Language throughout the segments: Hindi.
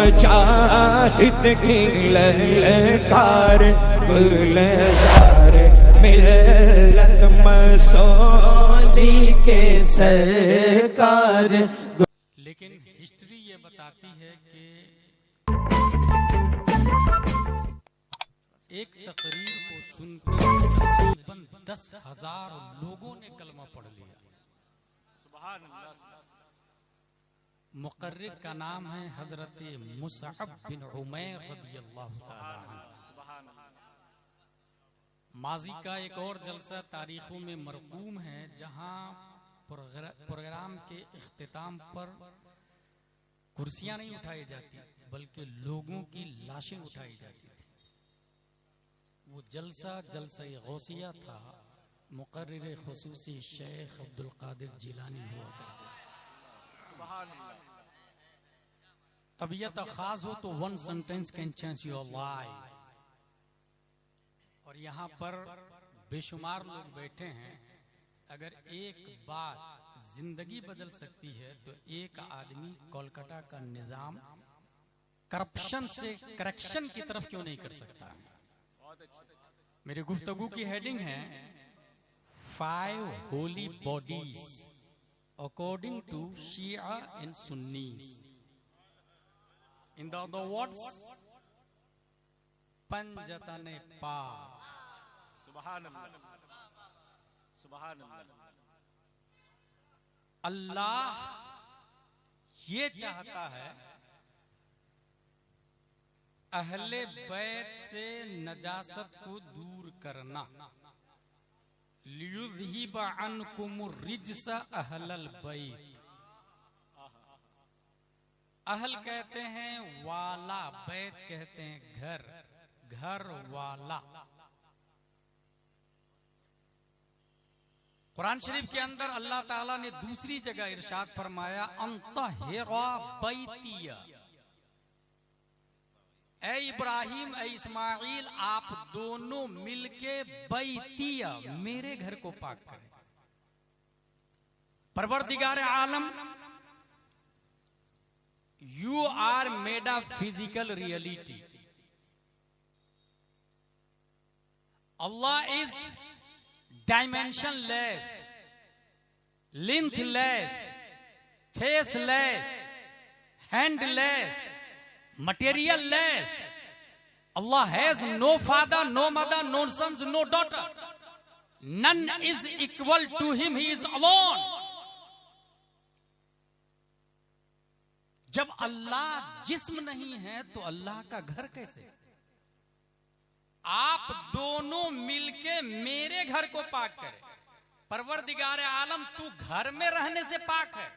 मुजाहिद की ललकार गुलजार मिल्लत मसूदी के सरकार। लेकिन हिस्ट्री ये बताती है कि एक तकरीर को सुनकर तकरीबन 10,000 लोगों ने कलमा पढ़ लिया। सुभान अल्लाह। मुकर्रिर का नाम है हजरत मुसअब बिन उमैर रदियल्लाहु ताला अन्हु। माजी का एक और जलसा तारीखों में मरकूम है, जहां प्रोग्राम के इख्तिताम पर कुर्सियां नहीं उठाई जाती बल्कि लोगों की लाशें उठाई जाती थी। वो जलसा गौसिया था। मुकर्रिर खुसूसी शेख अब्दुल कादिर जिलानी हुआ करते। तबीयत खास हो तो 1 sentence can change your life. और यहाँ पर बेशुमार लोग बैठे हैं। अगर एक बात जिंदगी बदल सकती है तो एक आदमी कोलकाता का निजाम करप्शन से करेक्शन की तरफ क्यों नहीं कर सकता। मेरी गुफ्तगू की हेडिंग है 5 holy bodies according to Shia and Sunnis. In the other words, पंजतने पाक। सुभान अल्लाह, सुभान अल्लाह। अल्लाह ये चाहता है अहले बैत से नजासत को दूर करना। लियुज़हिब अन्कुमुर रिज्स अहलल बैत। अहल कहते हैं वाला, बैत कहते हैं घर, घर वाला। कुरान शरीफ के अंदर अल्लाह ताला ने दूसरी जगह इरशाद फरमाया अंतहिरा बैतिया। ए इब्राहिम ए इस्माइल, आप दोनों मिलके बैतिया, मेरे घर को पाक करें। परवरदिगार आलम, you are made of physical reality. Allah is dimensionless, lengthless, faceless, handless, materialless. Allah has no father, no mother, no sons, no daughter. None is equal to him. He is alone. जब अल्लाह जिस्म नहीं है तो अल्लाह का घर कैसे? आप दोनों मिलके मेरे घर को पाक करें। परवरदिगार आलम, तू घर में रहने से पाक है।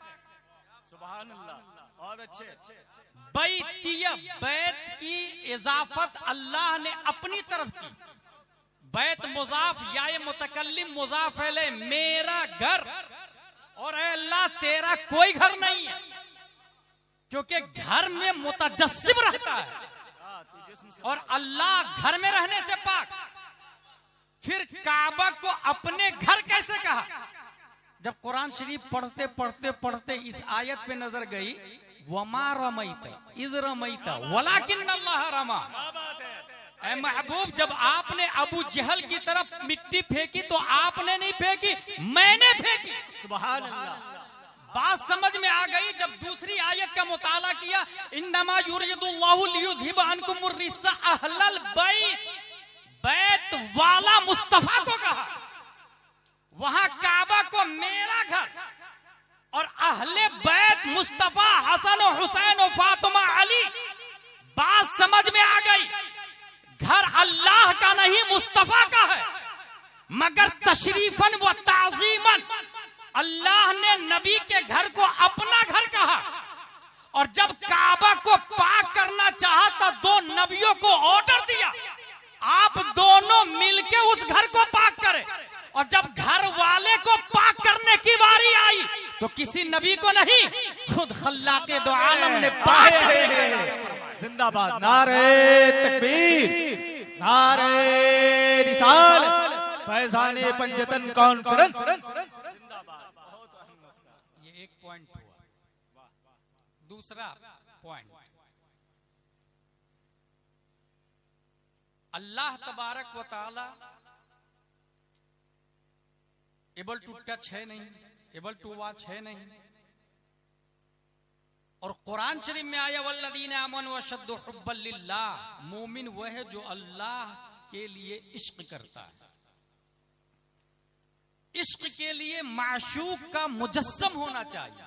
सुभान अल्लाह। और अच्छे बैतिया, बैत की इजाफत अल्लाह ने अपनी तरफ की। बैत मुजाफ या मुतकल्लिम मुजाफ है, मेरा घर। और अल्लाह तेरा कोई घर नहीं है, क्योंकि घर में मुतजस्सिम रहता है और अल्लाह घर में रहने से पाक। फिर काबा को अपने घर कैसे कहा? जब कुरान शरीफ पढ़ते पढ़ते पढ़ते इस आयत पे नजर गई, वमा रमैता इज़ रमैता वलाकिन अल्लाह रमा। ऐ महबूब, जब आपने अबू जहल की तरफ मिट्टी फेंकी तो आपने नहीं फेंकी, मैंने फेंकी। सुभान अल्लाह। बात समझ में आ गई जब दूसरी आयत का मुताला किया, इन्नमा युरिदुल्लाहु लियुज़हिब अन्कुमुर रिज्स अहलल बैत। बैत वाला मुस्तफा को कहा, वहां काबा को मेरा घर और अहले बैत मुस्तफा हसन और हुसैन और फातिमा अली। बात समझ में आ गई, घर अल्लाह का नहीं मुस्तफा का है, मगर तशरीफन व ताज़ीमन अल्लाह ने नबी के घर को अपना घर कहा। और जब काबा को पाक करना चाहा तो 2 नबियों को ऑर्डर दिया, आप दोनों मिलके उस घर को पाक करें। और जब घर वाले को पाक करने की बारी आई तो किसी नबी को नहीं, खुद खल्लाके दो आलम ने पाक किया। जिंदाबाद। नारे तकबीर, नारे रिसालत, फैज़ाने पंजतन कॉन्फ्रेंस। ये एक पॉइंट हुआ। दूसरा पॉइंट, अल्लाह तबारक व तआला एबल टू टच है नहीं, एबल टू वॉच है नहीं। और कुरान शरीफ में आया वल्लदीना आमनू अशद्दु हुब्बन लिल्लाह, मोमिन वह है जो अल्लाह के लिए इश्क करता है। इश्क के लिए माशूक का मुजस्सम होना चाहिए,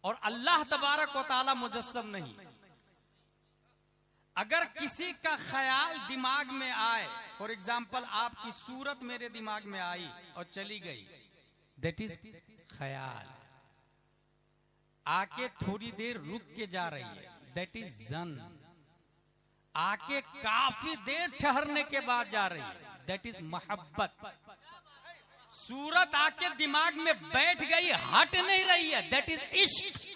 और अल्लाह तबारक व तआला मुजस्सम नहीं। अगर किसी का ख्याल दिमाग में आए, फॉर एग्जाम्पल आपकी सूरत मेरे दिमाग में आई और चली गई, दैट इज ख्याल। आके थोड़ी देर रुक के जा रही है, दैट इज जन। आके काफी देर ठहरने के बाद जा रही है, दैट इज मोहब्बत। सूरत आके दिमाग में बैठ गई, हट नहीं रही है, दैट इज इश्क।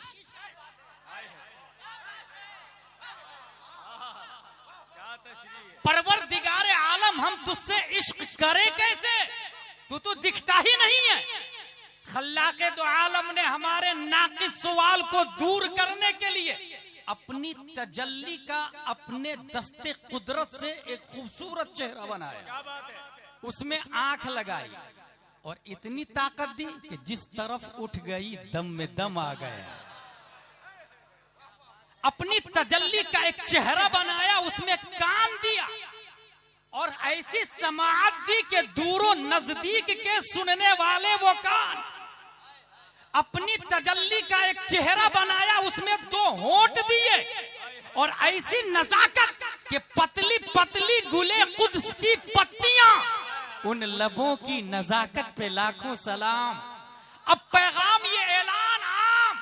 परवरदिगार आलम हम तुझसे इश्क करें कैसे, तू तो दिखता ही नहीं है। खल्लाके दो आलम ने हमारे नाकिस सवाल को दूर करने के लिए अपनी तजल्ली का अपने दस्ते कुदरत से एक खूबसूरत चेहरा बनाया, उसमें आंख लगाई और इतनी ताकत दी कि जिस तरफ उठ गई दम में दम आ गया। अपनी तजल्ली का एक चेहरा बनाया, उसमें कान दिया और ऐसी समाअत दी कि दूरों नजदीक के सुनने वाले वो कान। अपनी तजल्ली का एक चेहरा बनाया, उसमें 2 होंठ दिए और ऐसी नजाकत कि पतली पतली गुले कुद्स की पत्तियां, उन लबों की नजाकत पे लाखों सलाम। अब पैगाम ये ऐलान आम,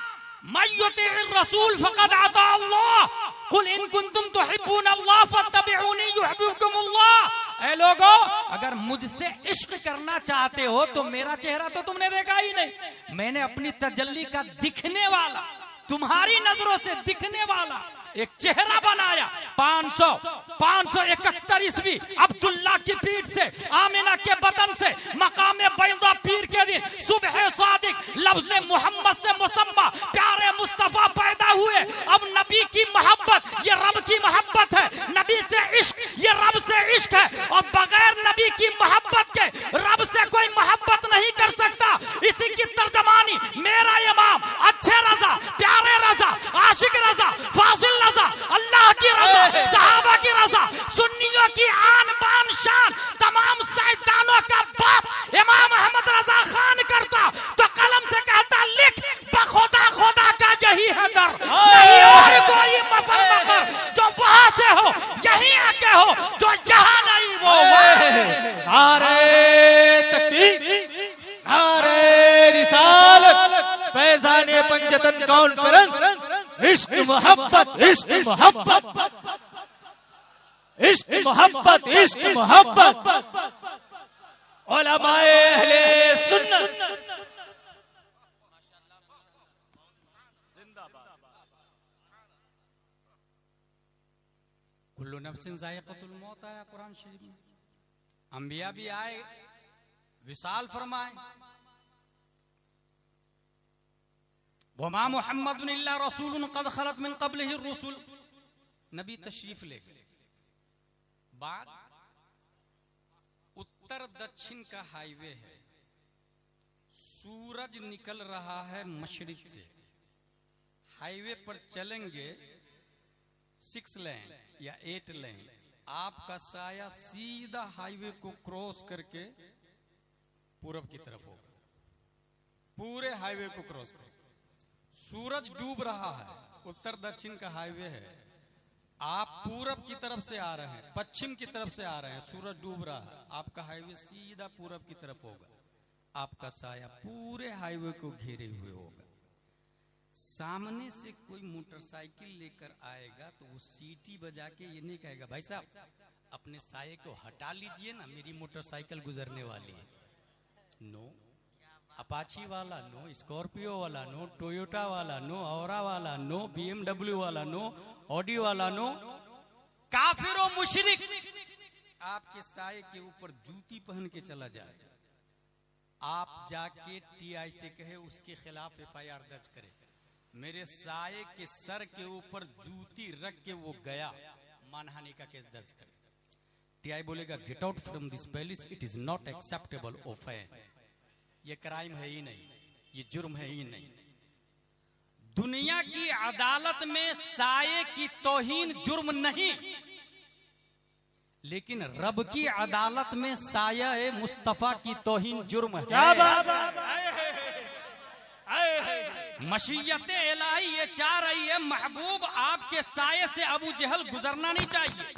मय्युतिर रसूल फक़द अता अल्लाह, कुल इन कुंतुम तुहिब्बून अल्लाह फत्तबिऊनी युहिब्बुकुमुल्लाह। ऐ लोगो, अगर मुझसे इश्क करना चाहते हो तो मेरा चेहरा तो तुमने देखा ही नहीं। मैंने अपनी तजल्ली का दिखने वाला, तुम्हारी नजरों से दिखने वाला एक चेहरा बनाया। 571 ईस्वी अब्दुल्ला की पीठ से, आमिना के बदन से, मकाम बैदा पीर के दिन सुबह सादिक लफ्ज मोहम्मद से मुसम्मा प्यारे मुस्तफा पैदा हुए। अब नबी की मोहब्बत ये रब की मोहब्बत है, नबी से इश्क ये रब से इश्क है, और बगैर नबी की मोहब्बत के रब से कोई मोहब्बत नहीं कर सकता। इसी की तर्जमानी मेरा इमाम अच्छे रजा, प्यारे रजा, आशिक रजा, फासिल रजा, अल्लाह की रजा, सहाबा की रजा, सुन्नियों की आन बान शान, तमाम साइंसदानों का बाप इमाम अहमद रजा खान करता तो कलम से कहता लिख बखुदा खुदा का यही है दर, नहीं और कोई मफर मफर, जो वहां से हो यही आके हो, जो यहाँ नहीं वो नारे तकबीर, नारे रिसालत, फैज़ाने पंजतन कॉन्फ्रेंस। इश्क मोहब्बत, इश्क मोहब्बत, इश्क मोहब्बत, इश्क मोहब्बत, उलमाए अहले सुन्नत कुल्लु नफ्सिन ज़ाइक़तुल मौत आया कुरान शरीफ में। अंबिया भी आए, विसाल फरमाए, वमा मुहम्मदुन इल्ला रसूलुन क़द खलत मिन क़ब्लिहि रुसुल। नबी तशरीफ ले गए। बात उत्तर दक्षिण का हाईवे है, सूरज निकल रहा है मशरिक से, हाईवे पर चलेंगे 6 लेन या 8 लेन, आपका साया सीधा हाईवे को क्रॉस करके पूरब की तरफ होगा, पूरे हाईवे को क्रॉस कर। सूरज डूब रहा है, उत्तर दक्षिण का हाईवे है, आप पूरब की तरफ से आ रहे हैं, पश्चिम की तरफ से आ रहे हैं, सूरज डूब रहा है, आपका हाईवे सीधा पूरब की तरफ होगा, आपका साया पूरे हाईवे को घेरे हुए होगा। सामने से कोई मोटरसाइकिल लेकर आएगा तो वो सीटी बजा के ये नहीं कहेगा भाई साहब अपने साये को हटा लीजिए ना, मेरी मोटरसाइकिल गुजरने वाली है। नो, अपाची वाला नो, स्कॉर्पियो वाला नो, टोयोटा वाला नो, औरा वाला नो, BMW वाला नो, ऑडी वाला नो। काफिर और मुशरिक आपके साये के ऊपर जूती पहन के चला जाए, आप जाके TI से कहे उसके खिलाफ FIR दर्ज करे। मेरे साये के सर के ऊपर जूती रख के वो गया, मानहानि का केस दर्ज कर। टीआई बोलेगा get out from this palace, it is not acceptable offence. ये क्राइम है ही नहीं, ये जुर्म है ही नहीं। दुनिया की अदालत में साये की तौहीन जुर्म नहीं, लेकिन रब की अदालत में साया मुस्तफा की तौहीन जुर्म है। क्या बात मशीयत इलाही ये चाह रही है, महबूब आपके साये से अबू जहल गुजरना नहीं चाहिए,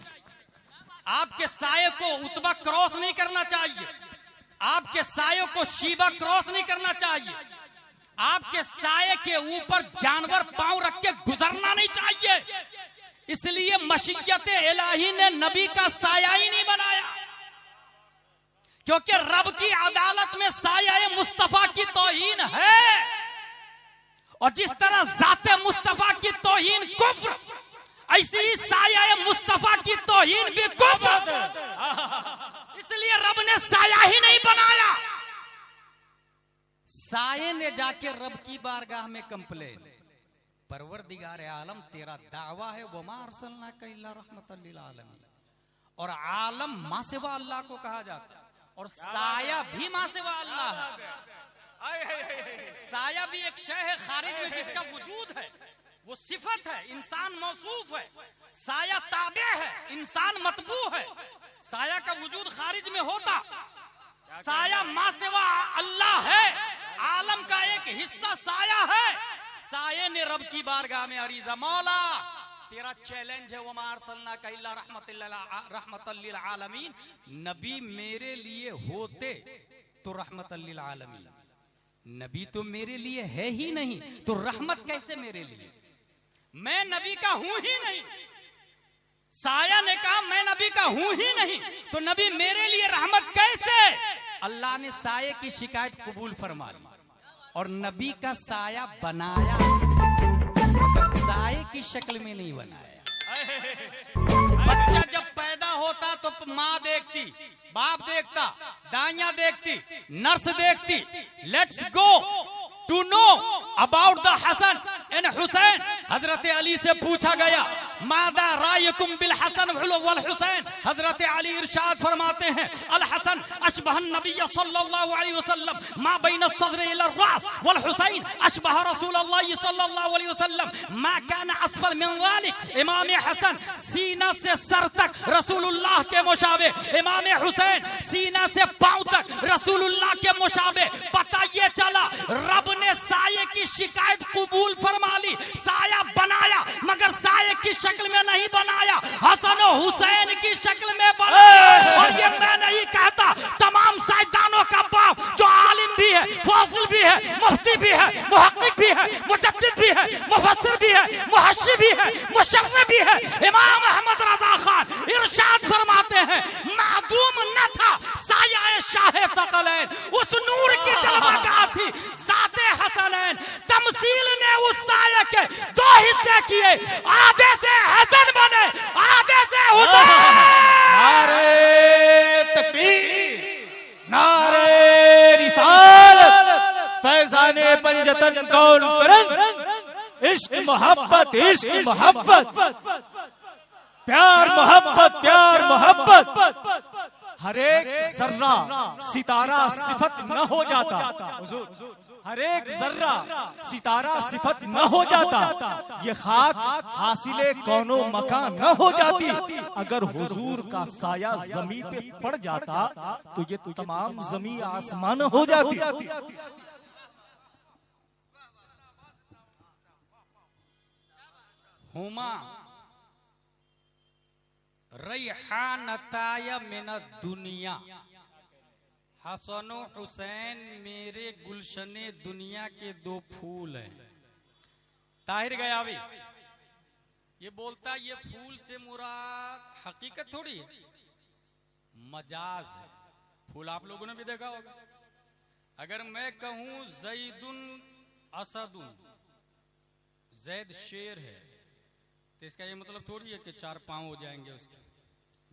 आपके साये को उतबा क्रॉस नहीं करना चाहिए, आपके साये को शीबा क्रॉस नहीं करना चाहिए, आपके साये के ऊपर जानवर पांव रख के गुजरना नहीं चाहिए। इसलिए मशीयत इलाही ने नबी का साया ही नहीं बनाया, क्योंकि रब की अदालत में साया मुस्तफा की तौहीन है। और जिस तरह जाते मुस्तफा की तौहीन कुफ्र, ऐसी ही साया मुस्तफा की तौहीन भी कुफ्र। इसलिए रब ने साया ही नहीं बनाया। साये ने जाके रब की बारगाह में कंप्लेन, परवरदिगार आलम तेरा दावा है वमा अरसलनाका इल्ला रहमतल लिल आलमीन। और आलम मां सिवा अल्लाह को कहा जाता है, और साया भी मां सिवा अल्लाह है। साया भी एक शय है खारिज में जिसका वजूद है, वो सिफत है, इंसान मौसूफ है। साया ताबे है, इंसान मतबू है। साया का वजूद खारिज में होता, साया मां सिवा अल्लाह है, आलम का एक हिस्सा साया है। साये ने रब की बारगाह में अरीजा, मौला तेरा चैलेंज है वमा अरसलनाका इल्ला रहमतल लिल आलमीन। नबी मेरे लिए होते तो रहमतल लिल आलमीन, नबी तो मेरे लिए है ही नहीं तो रहमत कैसे मेरे लिए? मैं नबी का हूं ही नहीं। साया ने कहा मैं नबी का हूं ही नहीं तो नबी मेरे लिए रहमत कैसे? अल्लाह ने साये की शिकायत कबूल फरमा ली और नबी का साया बनाया, मगर साये की शक्ल में नहीं बनाया। बच्चा जब पैदा होता तो माँ देखती, बाप देखता, दाइयां देखती, नर्स देखती। Let's go to know about the Hasan and Hussain. Hazrat Ali से पूछा गया मादा रायकुम बिल हसन वल हुसैन। हजरत अली इरशाद फरमाते हैं अल हसन अशबह नबी सल्लल्लाहु अलैहि वसल्लम मा बैन सद्र इला रास वल हुसैन अशबह रसूलुल्लाह सल्लल्लाहु अलैहि वसल्लम मा कान असफल मिन वालिक। इमाम हसन सीना से सर तक रसूलुल्लाह के मुशाबे, इमाम हुसैन सीना से पांव तक रसूलुल्लाह के मुशाबे। पता ये चला रब ने साये की शिकायत कबूल फरमा ली, साया बनाया मगर साये की शक्ल में नहीं बनाया, हसन और हुसैन की शक्ल में बनाया। और ये मैं नहीं कहता, तमाम साइंसदानों का बाप जो आलिम भी है, फासिल भी है, मुफ्ती भी है, मुहक्किक भी है, मुजद्दिद भी है, मुफस्सिर भी है, मुहश्शी भी है, मुशर्रिह भी है, इमाम अहमद रजा खान इरशाद फरमाते हैं मादूम न था साया शाह फ़क़लैन, उस नूर की जलवागाह थी ज़ाते हसनैन। तमसील ने उस साया के दो हिस्से किए, आधे से हसन बने, आधे से हुसैन। नारे तकबीर, नारे रिसालत, फैज़ाने पंजतन कॉन्फ्रेंस। इश्क मोहब्बत, इश्क मोहब्बत, प्यार मोहब्बत, प्यार मोहब्बत। हर एक जर्रा सितारा सिफत न हो जाता, हुजूर हर एक जर्रा सितारा सिफत न हो जाता, ये खाक हासिले कौनो मकान न हो जाती। अगर हुजूर का साया जमी पे पड़ जाता तो ये तमाम जमी आसमान हो जाती। हुमा रैहानताय मिन दुनिया, हसन हुसैन मेरे गुलशने दुनिया के दो फूल हैं। ताहिर गयावी ये बोलता ये फूल से मुराद हकीकत थोड़ी है, मजाज है। फूल आप लोगों ने भी देखा होगा। अगर मैं कहूं जैदुन असदुन, जैद शेर है, तो इसका ये मतलब थोड़ी है कि चार पांव हो जाएंगे उसके,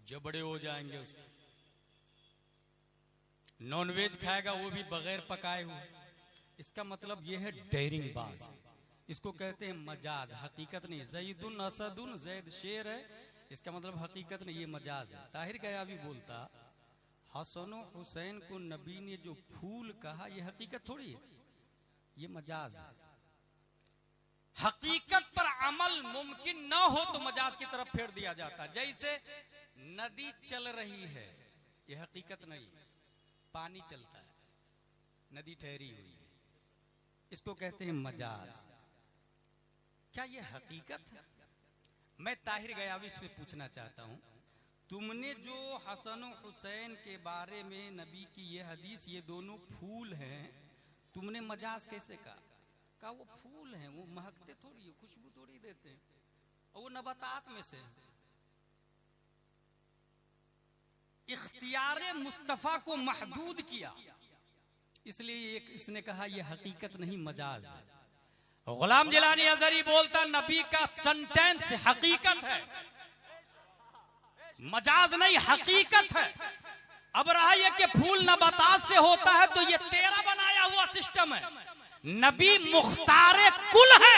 जबड़े हो जाएंगे उसके। नॉनवेज खाएगा वो भी बगैर पकाए हुए। इसका मतलब ये है डेयरिंग बाज, इसको कहते हैं मजाज, हकीकत नहीं। जैदुन असदुन, जैद शेर है, इसका मतलब हकीकत नहीं, ये मजाज है। ताहिर गयावी बोलता हसन हुसैन को नबी ने जो फूल कहा ये हकीकत थोड़ी है, ये मजाज है। हकीकत पर अमल मुमकिन ना हो तो मजाज की तरफ फेर दिया जाता। जैसे नदी चल रही है, ये हकीकत नहीं, पानी चलता है, नदी ठहरी हुई है, इसको कहते हैं मजाज। क्या ये हकीकत है? मैं ताहिर गयावी से पूछना चाहता हूं, तुमने जो हसन हुसैन के बारे में नबी की ये हदीस, ये दोनों फूल हैं, तुमने मजाज कैसे कहा? वो फूल हैं, वो महकते थोड़ी, खुशबू थोड़ी देते हैं, और वो नबातात में से। इख्तियार मुस्तफा को महदूद किया, इसलिए इसने कहा ये हकीकत नहीं मजाज है। गुलाम जिलानी अजहरी बोलता नबी का सेंटेंस हकीकत है, मजाज नहीं, हकीकत है। अब रहा ये कि फूल नबातात से होता है तो ये तेरा बनाया हुआ सिस्टम है। नबी मुख्तारे कुल है,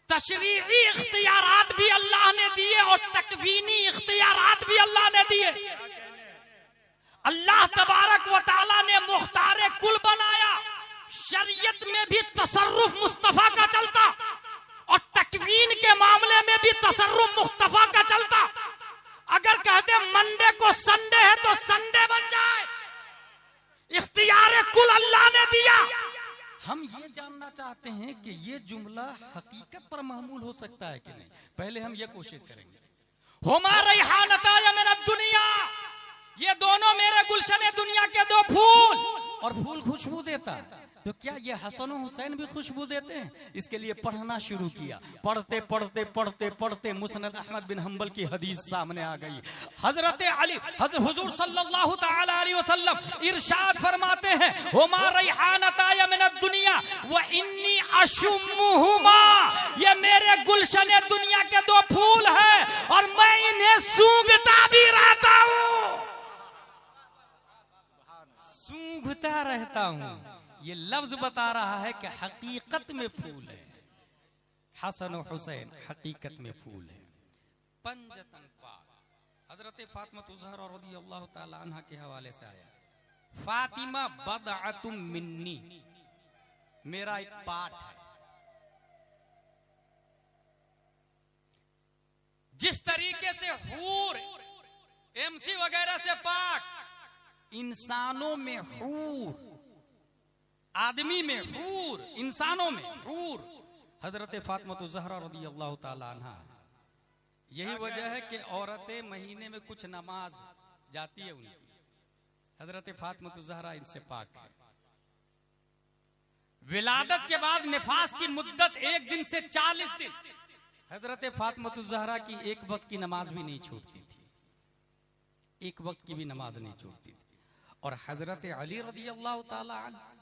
तशरीई इख्तियारात भी अल्लाह ने दिए और तकवीनी इख्तियारात भी अल्लाह ने दिए। अल्लाह तबारक व तआला ने मुख्तारे कुल बनाया, शरीयत में भी तसर्रुफ मुस्तफा का चलता और तकवीन के मामले में भी तसर्रुफ मुस्तफा का चलता। अगर कहते मंडे को संडे है तो संडे बन जाए, इख्तियार कुल अल्लाह ने दिया। हम ये जानना चाहते हैं कि ये जुमला हकीकत पर मामूल हो सकता है कि नहीं। पहले हम ये कोशिश करेंगे। हुमा रैहानता मिन दुनिया, ये दोनों मेरे गुलशन दुनिया के दो फूल, और फूल खुशबू देता है, तो क्या ये हसन हुसैन भी खुशबू देते हैं? इसके लिए पढ़ना शुरू किया। पढ़ते पढ़ते पढ़ते पढ़ते मुस्नद अहमद बिन हंबल की हदीस सामने आ गई। हजरत अली, हजरत हुजूर सल्लल्लाहु तआला अलैहि वसल्लम इरशाद फरमाते हैं, हुमा रैहानता मिन दुनिया व इन्नी अशुम्मुहुमा, ये मेरे गुलशन दुनिया के दो फूल हैं और मैं इन्हें सूंघता भी रहता हूं, सूंघता रहता हूं। ये लफ्ज बता रहा है कि हकीकत में फूल है। हसन और हुसैन हकीकत में फूल है। पंजतन पाक हजरत फातिमा ज़हरा रज़ियल्लाहु ताला अन्हा के हवाले से आया, फातिमा बदअतुम मिन्नी, मेरा एक पार्ट है। जिस तरीके से हूर एमसी वगैरह से पाक, इंसानों में हूर, आदमी में हूर, इंसानों में हूर हजरत फातिमा ज़हरा रज़ियल्लाहु ताला अन्हा। यही वजह है कि औरतें महीने में कुछ नमाज जाती है उनकी, हजरत फातिमा ज़हरा इनसे पाक है। विलादत के बाद निफास की मुद्दत 1 दिन से 40 दिन, हजरत फातिमा ज़हरा की एक वक्त की नमाज भी नहीं छूटती थी, एक वक्त की भी नमाज नहीं छूटती थी। और हजरत अली रज़ियल्लाहु ताला अन्हु,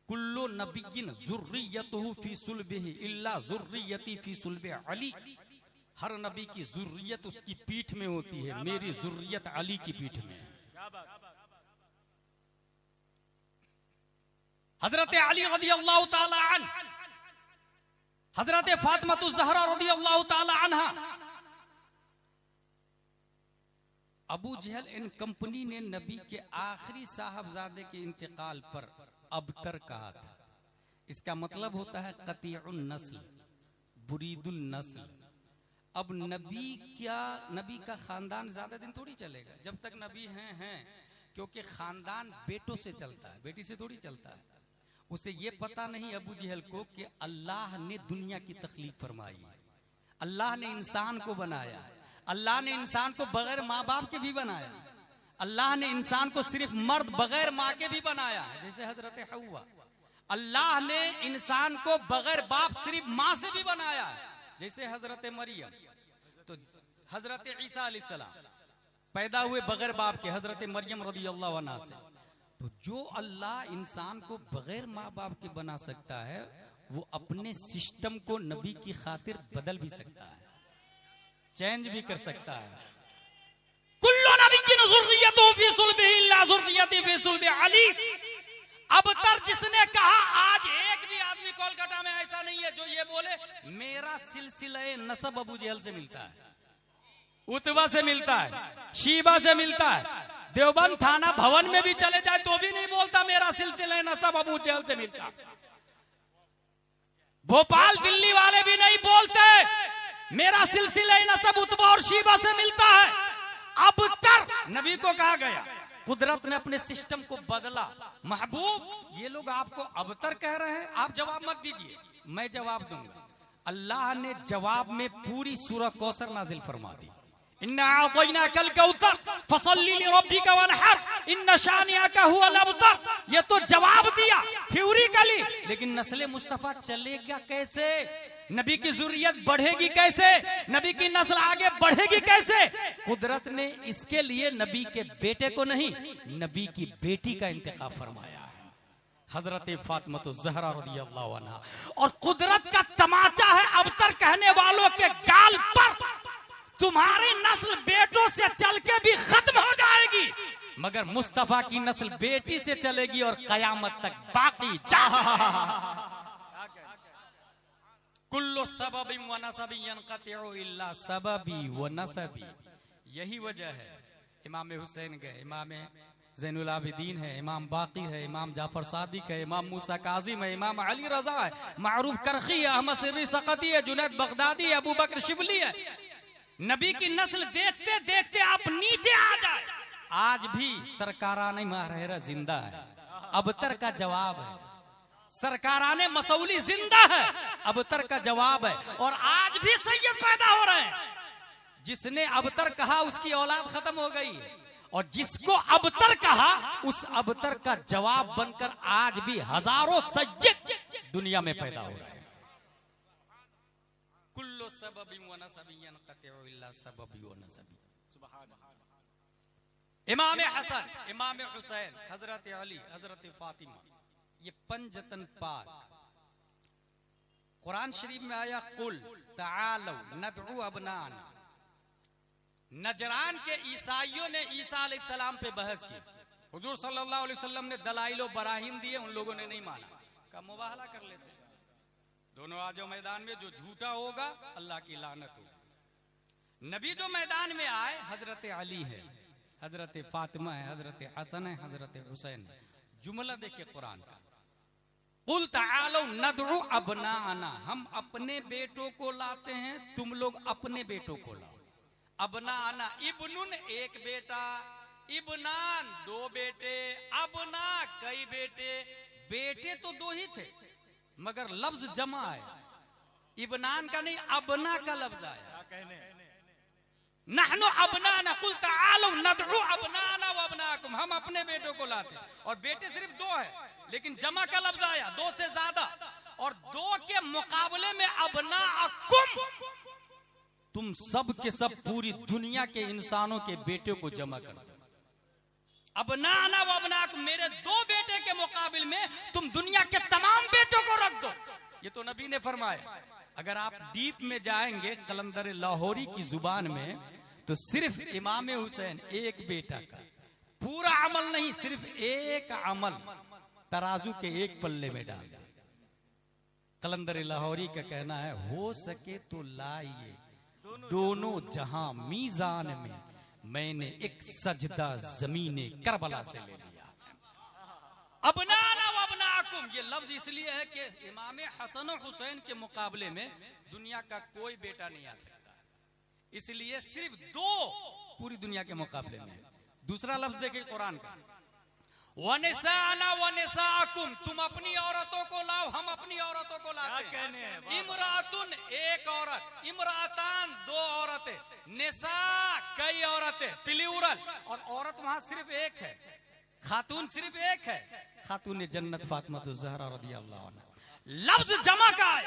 कुल्लु नबिय्यिन ज़ुर्रिय्यतुहु फी सुल्बिही इल्ला ज़ुर्रियती फी सुल्बि अली, हर नबी की ज़ुर्रियत उसकी पीठ में होती है, मेरी ज़ुर्रियत अली की पीठ में है। हजरत अली रज़ियल्लाहु ताला अन्हु, हजरत फातिमा ज़हरा रज़ियल्लाहु ताला अन्हा, अबू जहल इन कंपनी ने नबी के आखिरी साहबजादे के इंतकाल पर अबतर कहा था। इसका मतलब होता है कतीउन नस्ल, बुरीदुन नस्ल। अब नबी का खानदान ज्यादा दिन थोड़ी चलेगा, जब तक नबी हैं, क्योंकि खानदान बेटों से चलता है, बेटी से थोड़ी चलता है। उसे ये पता नहीं अबू जहल को कि अल्लाह ने दुनिया की तख्लीक फरमाई है, अल्लाह ने इंसान को बनाया है, अल्लाह ने इंसान को बगैर माँ बाप के भी बनाया, अल्लाह ने इंसान को सिर्फ मर्द बगैर माँ के भी बनाया है, जैसे हजरत हव्वा। अल्लाह ने इंसान को बगैर बाप सिर्फ माँ से भी बनाया है, जैसे हजरत मरियम। तो हजरत ईसा अलैहिस्सलाम पैदा हुए बगैर बाप के, हजरत मरियम रज़ियल्लाहु अन्हा से। तो जो अल्लाह इंसान को बगैर माँ बाप के बना सकता है, वो अपने सिस्टम को नबी की खातिर बदल भी सकता है, चेंज भी कर सकता है। कुल्लु नबिय्यिन ज़ुर्रिय्यतुहु फी सुल्बिही इल्ला ज़ुर्रियती फी सुल्बि अली। अब तक जिसने कहा आज एक भी आदमी कोलकाता में ऐसा नहीं है जो ये बोले मेरा सिलसिला नसब अबू जहल से मिलता है, उतबा से मिलता है, शीबा से मिलता है। देवबंद थाना भवन में भी चले जाए तो भी नहीं बोलता मेरा सिलसिला नसब अबू जहल से मिलता। भोपाल दिल्ली वाले भी नहीं बोलते मेरा सिलसिला नसब उतबा और शीबा से मिलता है। अबतर नबी को कहा गया, कुदरत ने अपने सिस्टम को बदला। महबूब ये लोग आपको अबतर कह रहे हैं, आप जवाब मत दीजिए, मैं जवाब दूंगा। अल्लाह ने जवाब में पूरी सूरह कौसर नाजिल फरमा दी। इन्ना आतैना कल कौसर फसल्ली लिरब्बिका वनहर इन्ना शानिअका हुवल अबतर। ये तो जवाब दिया थ्योरिकली, लेकिन नस्ल मुस्तफा चलेगा कैसे? नबी की जुर्रियत बढ़ेगी कैसे? नबी की नस्ल आगे बढ़ेगी कैसे? कुदरत ने इसके लिए नबी के बेटे को नहीं, नबी की बेटी का इंतखाब फरमाया है, हजरत फातिमा ज़हरा रज़ियल्लाहु अन्हा। और कुदरत का तमाचा है अबतर कहने वालों के गाल पर। तुम्हारी नस्ल बेटों से चल के भी खत्म हो जाएगी, मगर मुस्तफा की नस्ल बेटी से चलेगी और कयामत तक बाकी कुल्लु सबबी व नसबी यनक़तिउ इल्ला सबबी व नसबी। यही वजह है इमाम हुसैन गए, इमाम ज़ैनुल आबिदीन है, इमाम बाकी है, इमाम जाफर सादिक है, इमाम मूसा काजिम है, इमाम अली रजा है, मारूफ करखी है, अहमद सिर्री सकती है, जुनैद बगदादी है, अबू बकर शिबली है। नबी की नस्ल देखते देखते आप नीचे आ जाए। आज भी सरकाराने महरेरा जिंदा है, अबतर का जवाब है। सरकाराने मसौली जिंदा है, अबतर का जवाब है। और आज भी सैयद पैदा हो रहे हैं। जिसने अबतर कहा उसकी औलाद खत्म हो गई है, और जिसको अबतर कहा उस अबतर का जवाब बनकर आज भी हजारों सैयद दुनिया में पैदा हो रहे हैं। कुल्लु सबबी व नसबी यनक़तिउ इल्ला सबबी व नसबी। इमाम हसन, इमाम हुसैन, हजरत अली, हजरत फातिमा, ये पंजतन पाक। कुरान शरीफ में आया कुल तालौ नदउ अबनाना। नजरान के ईसाइयों ने ईसा अलैहिस्सलाम पे बहस की, हुजूर सल्लल्लाहु अलैहि वसल्लम ने दलाइल बराहीन दिए, उन लोगों ने नहीं माना। का मुबाहला कर लेते दोनों आ जाओ मैदान में, जो झूठा होगा अल्लाह की लानत होगी। नबी जो मैदान में आए हजरत अली है, हजरत फातिमा है, हजरत हसन है, हजरत हुसैन है। जुमला देखिए कुरान का, कुल तालो नदउ अबनाना, हम अपने बेटों को लाते हैं, तुम लोग अपने बेटों को लाओ। अबनाना इब्नुन एक बेटा, इब्नान दो बेटे, अबना कई बेटे। बेटे तो दो ही थे मगर लफ्ज जमा है, इब्नान का नहीं अबना का लफ्ज आया। नहनु अबनाना कुल तालो नदउ अबनाना व अबनाकुम, हम अपने बेटों को लाते हैं। और बेटे सिर्फ दो है लेकिन जमा का लफ्ज आया, दो से ज्यादा। और दो के मुकाबले में अबनाकुम, तुम सब के सब पूरी दुनिया के इंसानों के बेटों को जमा कर दो। अबनाना व अबनाकुम, मेरे दो बेटे के मुकाबले में तुम दुनिया के तमाम बेटों को रख दो। ये तो नबी ने फरमाया। अगर आप डीप में जाएंगे कलंदर लाहौरी की जुबान में, तो सिर्फ इमाम हुसैन एक बेटा का पूरा अमल नहीं, सिर्फ एक अमल तराजू के एक पल्ले में डाल दिया। कलंदर लाहौरी का कहना है, हो सके तो लाइए दोनों जहां मीजान में, मैंने एक सजदा जमीने करबला से ले लिया। अबनाना व अबनाकुम, ये लफ्ज इसलिए है कि इमाम हसन और हुसैन के मुकाबले में दुनिया का कोई बेटा नहीं आ सकता, इसलिए सिर्फ दो पूरी दुनिया के मुकाबले में। दूसरा लफ्ज देखिए कुरान का, वनिसाना वनिसाकुम, तुम अपनी औरतों को लाओ, हम अपनी औरतों को लाते हैं। इमरातुन एक औरत, इमरातान दो औरतें, निसा कई औरतें, प्लूरल। और औरत वहां सिर्फ एक है, खातून सिर्फ एक है, खातून जन्नत फातिमा ज़हरा रज़ियल्लाहु अन्हा। लफ्ज जमा का है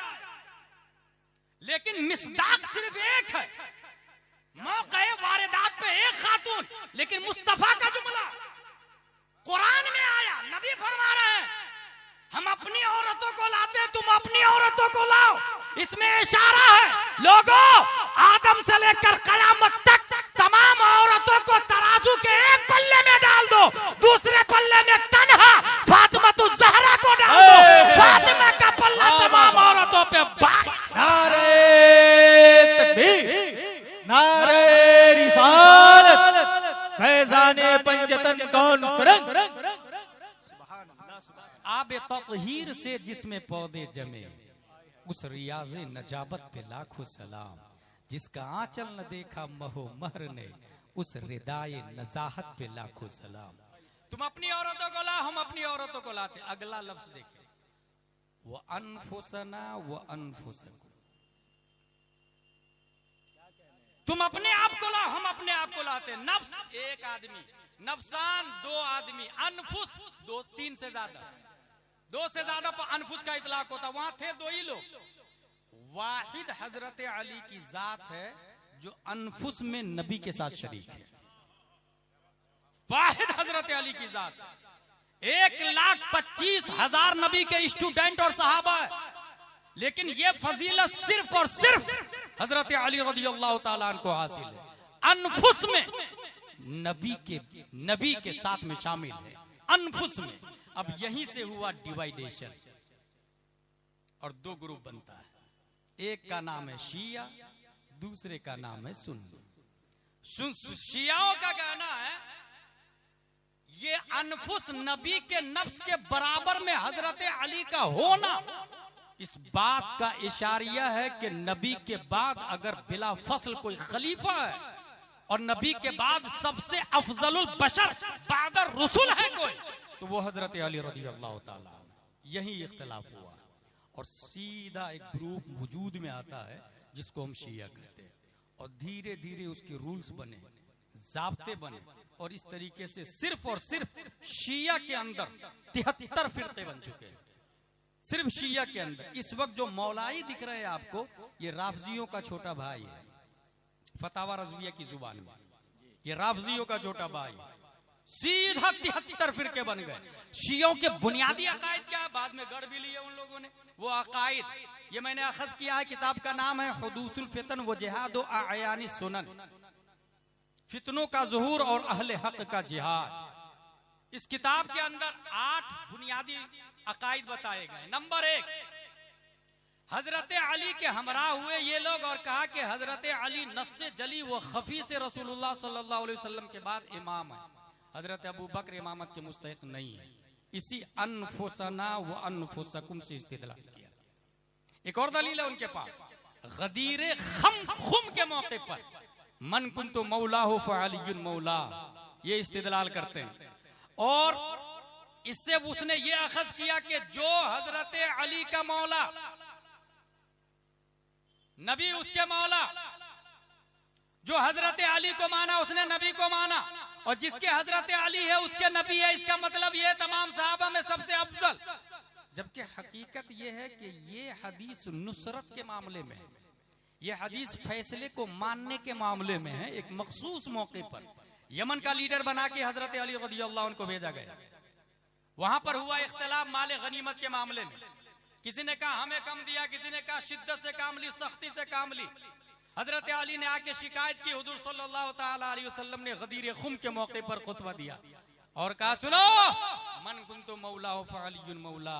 लेकिन मिसदाक सिर्फ एक है। मौक़े वारिदात पे एक खातून, लेकिन मुस्तफा का जुमला कुरान में आया। नबी फरमा रहे हैं, हम अपनी औरतों को लाते हैं, तुम अपनी औरतों को लाओ। इसमें इशारा है, लोगों आदम से लेकर कयामत तक तमाम औरतों को तराजू के एक पल्ले में डाल दो, दूसरे पल्ले में तन्हा फातिमा ज़हरा को डाल दो। फातिमा का पल्ला पंजतन कॉन्फ्रेंस। आब ततहीर से जिसमें पौधे जमे, उस रियाज़े नजाबत पे लाखों सलाम। जिसका आंचल न देखा महो महर ने, उस रिदाए नजाहत पे लाखों सलाम। तुम अपनी औरतों को ला, हम अपनी औरतों को लाते। अगला लफ्ज देखे, वो अनफुसना वो अनफुसकुम। तुम अपने आप को ला, हम अपने आप को लाते। नफ्स एक आदमी, नफसान दो आदमी, अनफुस दो तीन से ज्यादा, दो से ज्यादा पर अनफुस का इतलाक होता। वहां थे दो ही लोग। वाहिद हजरत अली की जात है जो अनफुस में नबी के साथ शरीक है। वाहिद हजरत अली की जात 1,25,000 नबी के स्टूडेंट और सहाबा है, लेकिन ये फजीलत सिर्फ और सिर्फ हजरत अली रज़ियल्लाहु ताला अन्हु को हासिल है। अनफुस में नबी के साथ में शामिल है, अनफुस में। अब यहीं से हुआ डिवाइडेशन और दो ग्रुप बनता है। एक का नाम है शिया, दूसरे का नाम है सुन्नी। शियाओं का कहना है ये अनफुस नबी के नफ्स के बराबर में हजरत अली का होना इस बात का इशारिया है कि नबी के बाद अगर बिला फसल कोई खलीफा है और नबी के बाद सबसे अफजलुल बशर बादर रसूल है कोई, तो वो हजरत अली रज़ियल्लाहु ताला। यही इख्तिलाफ हुआ और सीधा एक ग्रुप वजूद में आता है जिसको हम शिया कहते हैं। और धीरे धीरे उसके रूल्स बने, ज़ाब्ते बने, और इस तरीके से सिर्फ और सिर्फ शिया के अंदर 73 फिरके बन चुके हैं। सिर्फ शिया के अंदर इस वक्त जो मौलाई दिख रहे हैं आपको, ये राफजियों का छोटा भाई है। फतावा रज़विया की जुबान में ये राफजियों का छोटा भाई है। सीधा 73 फिरके बन गए। शियों के बुनियादी अकायद क्या है, बाद में गढ़ भी लिए उन लोगों ने। वो अकायद ये मैंने अखज़ किया है, किताब का नाम है हुदूसुल फितन व जिहाद व आयानी सुनन, फितनों का ज़ुहूर और अहले हक का जिहाद। इस किताब के अंदर 8 बुनियादी अकायद बताए गए। नंबर 1, हजरत अली के हमरा हुए ये लोग और कहा कि हजरत अली नस्से जली व खफी से रसूलुल्लाह सल्लल्लाहु अलैहि वसल्लम के बाद इमाम है। हजरत अबू बकर इमामत के मुस्तहिक नहीं है। इसी अनफुसना व अनफुसकुम से इस्तिदलाल किया। एक और दलील है उनके पास, गदीरे खुम के मौके पर मन कुन्तु मौला हो फअलियुन मौला, ये इस्तिदलाल करते हैं। और इससे उसने ये अखज़ किया कि जो हजरत अली का मौला, नबी उसके मौला, जो हजरत अली को माना उसने नबी को माना, और जिसके हजरत अली है उसके नबी है। इसका मतलब ये तमाम सहाबा में सबसे अफजल। जबकि हकीकत ये है कि ये हदीस नुसरत के मामले में, ये हदीस फैसले को मानने के मामले में है। एक मखसूस मौके पर यमन का लीडर बना के हजरत अली रज़ियल्लाहु अन्हु को भेजा गया। वहां पर हुआ इख्तिलाफ माले गनीमत के मामले में। किसी ने कहा हमें कम दिया, किसी ने कहा शिद्दत से काम ली, सख्ती से काम ली। हजरत अली ने आके शिकायत की, हुजूर सल्लल्लाहु ताला अलैहि वसल्लम ने गदीर खुम के मौके पर खुतबा दिया और कहा सुनो, मन कुन्तु मौला हो फअलियुन मौला,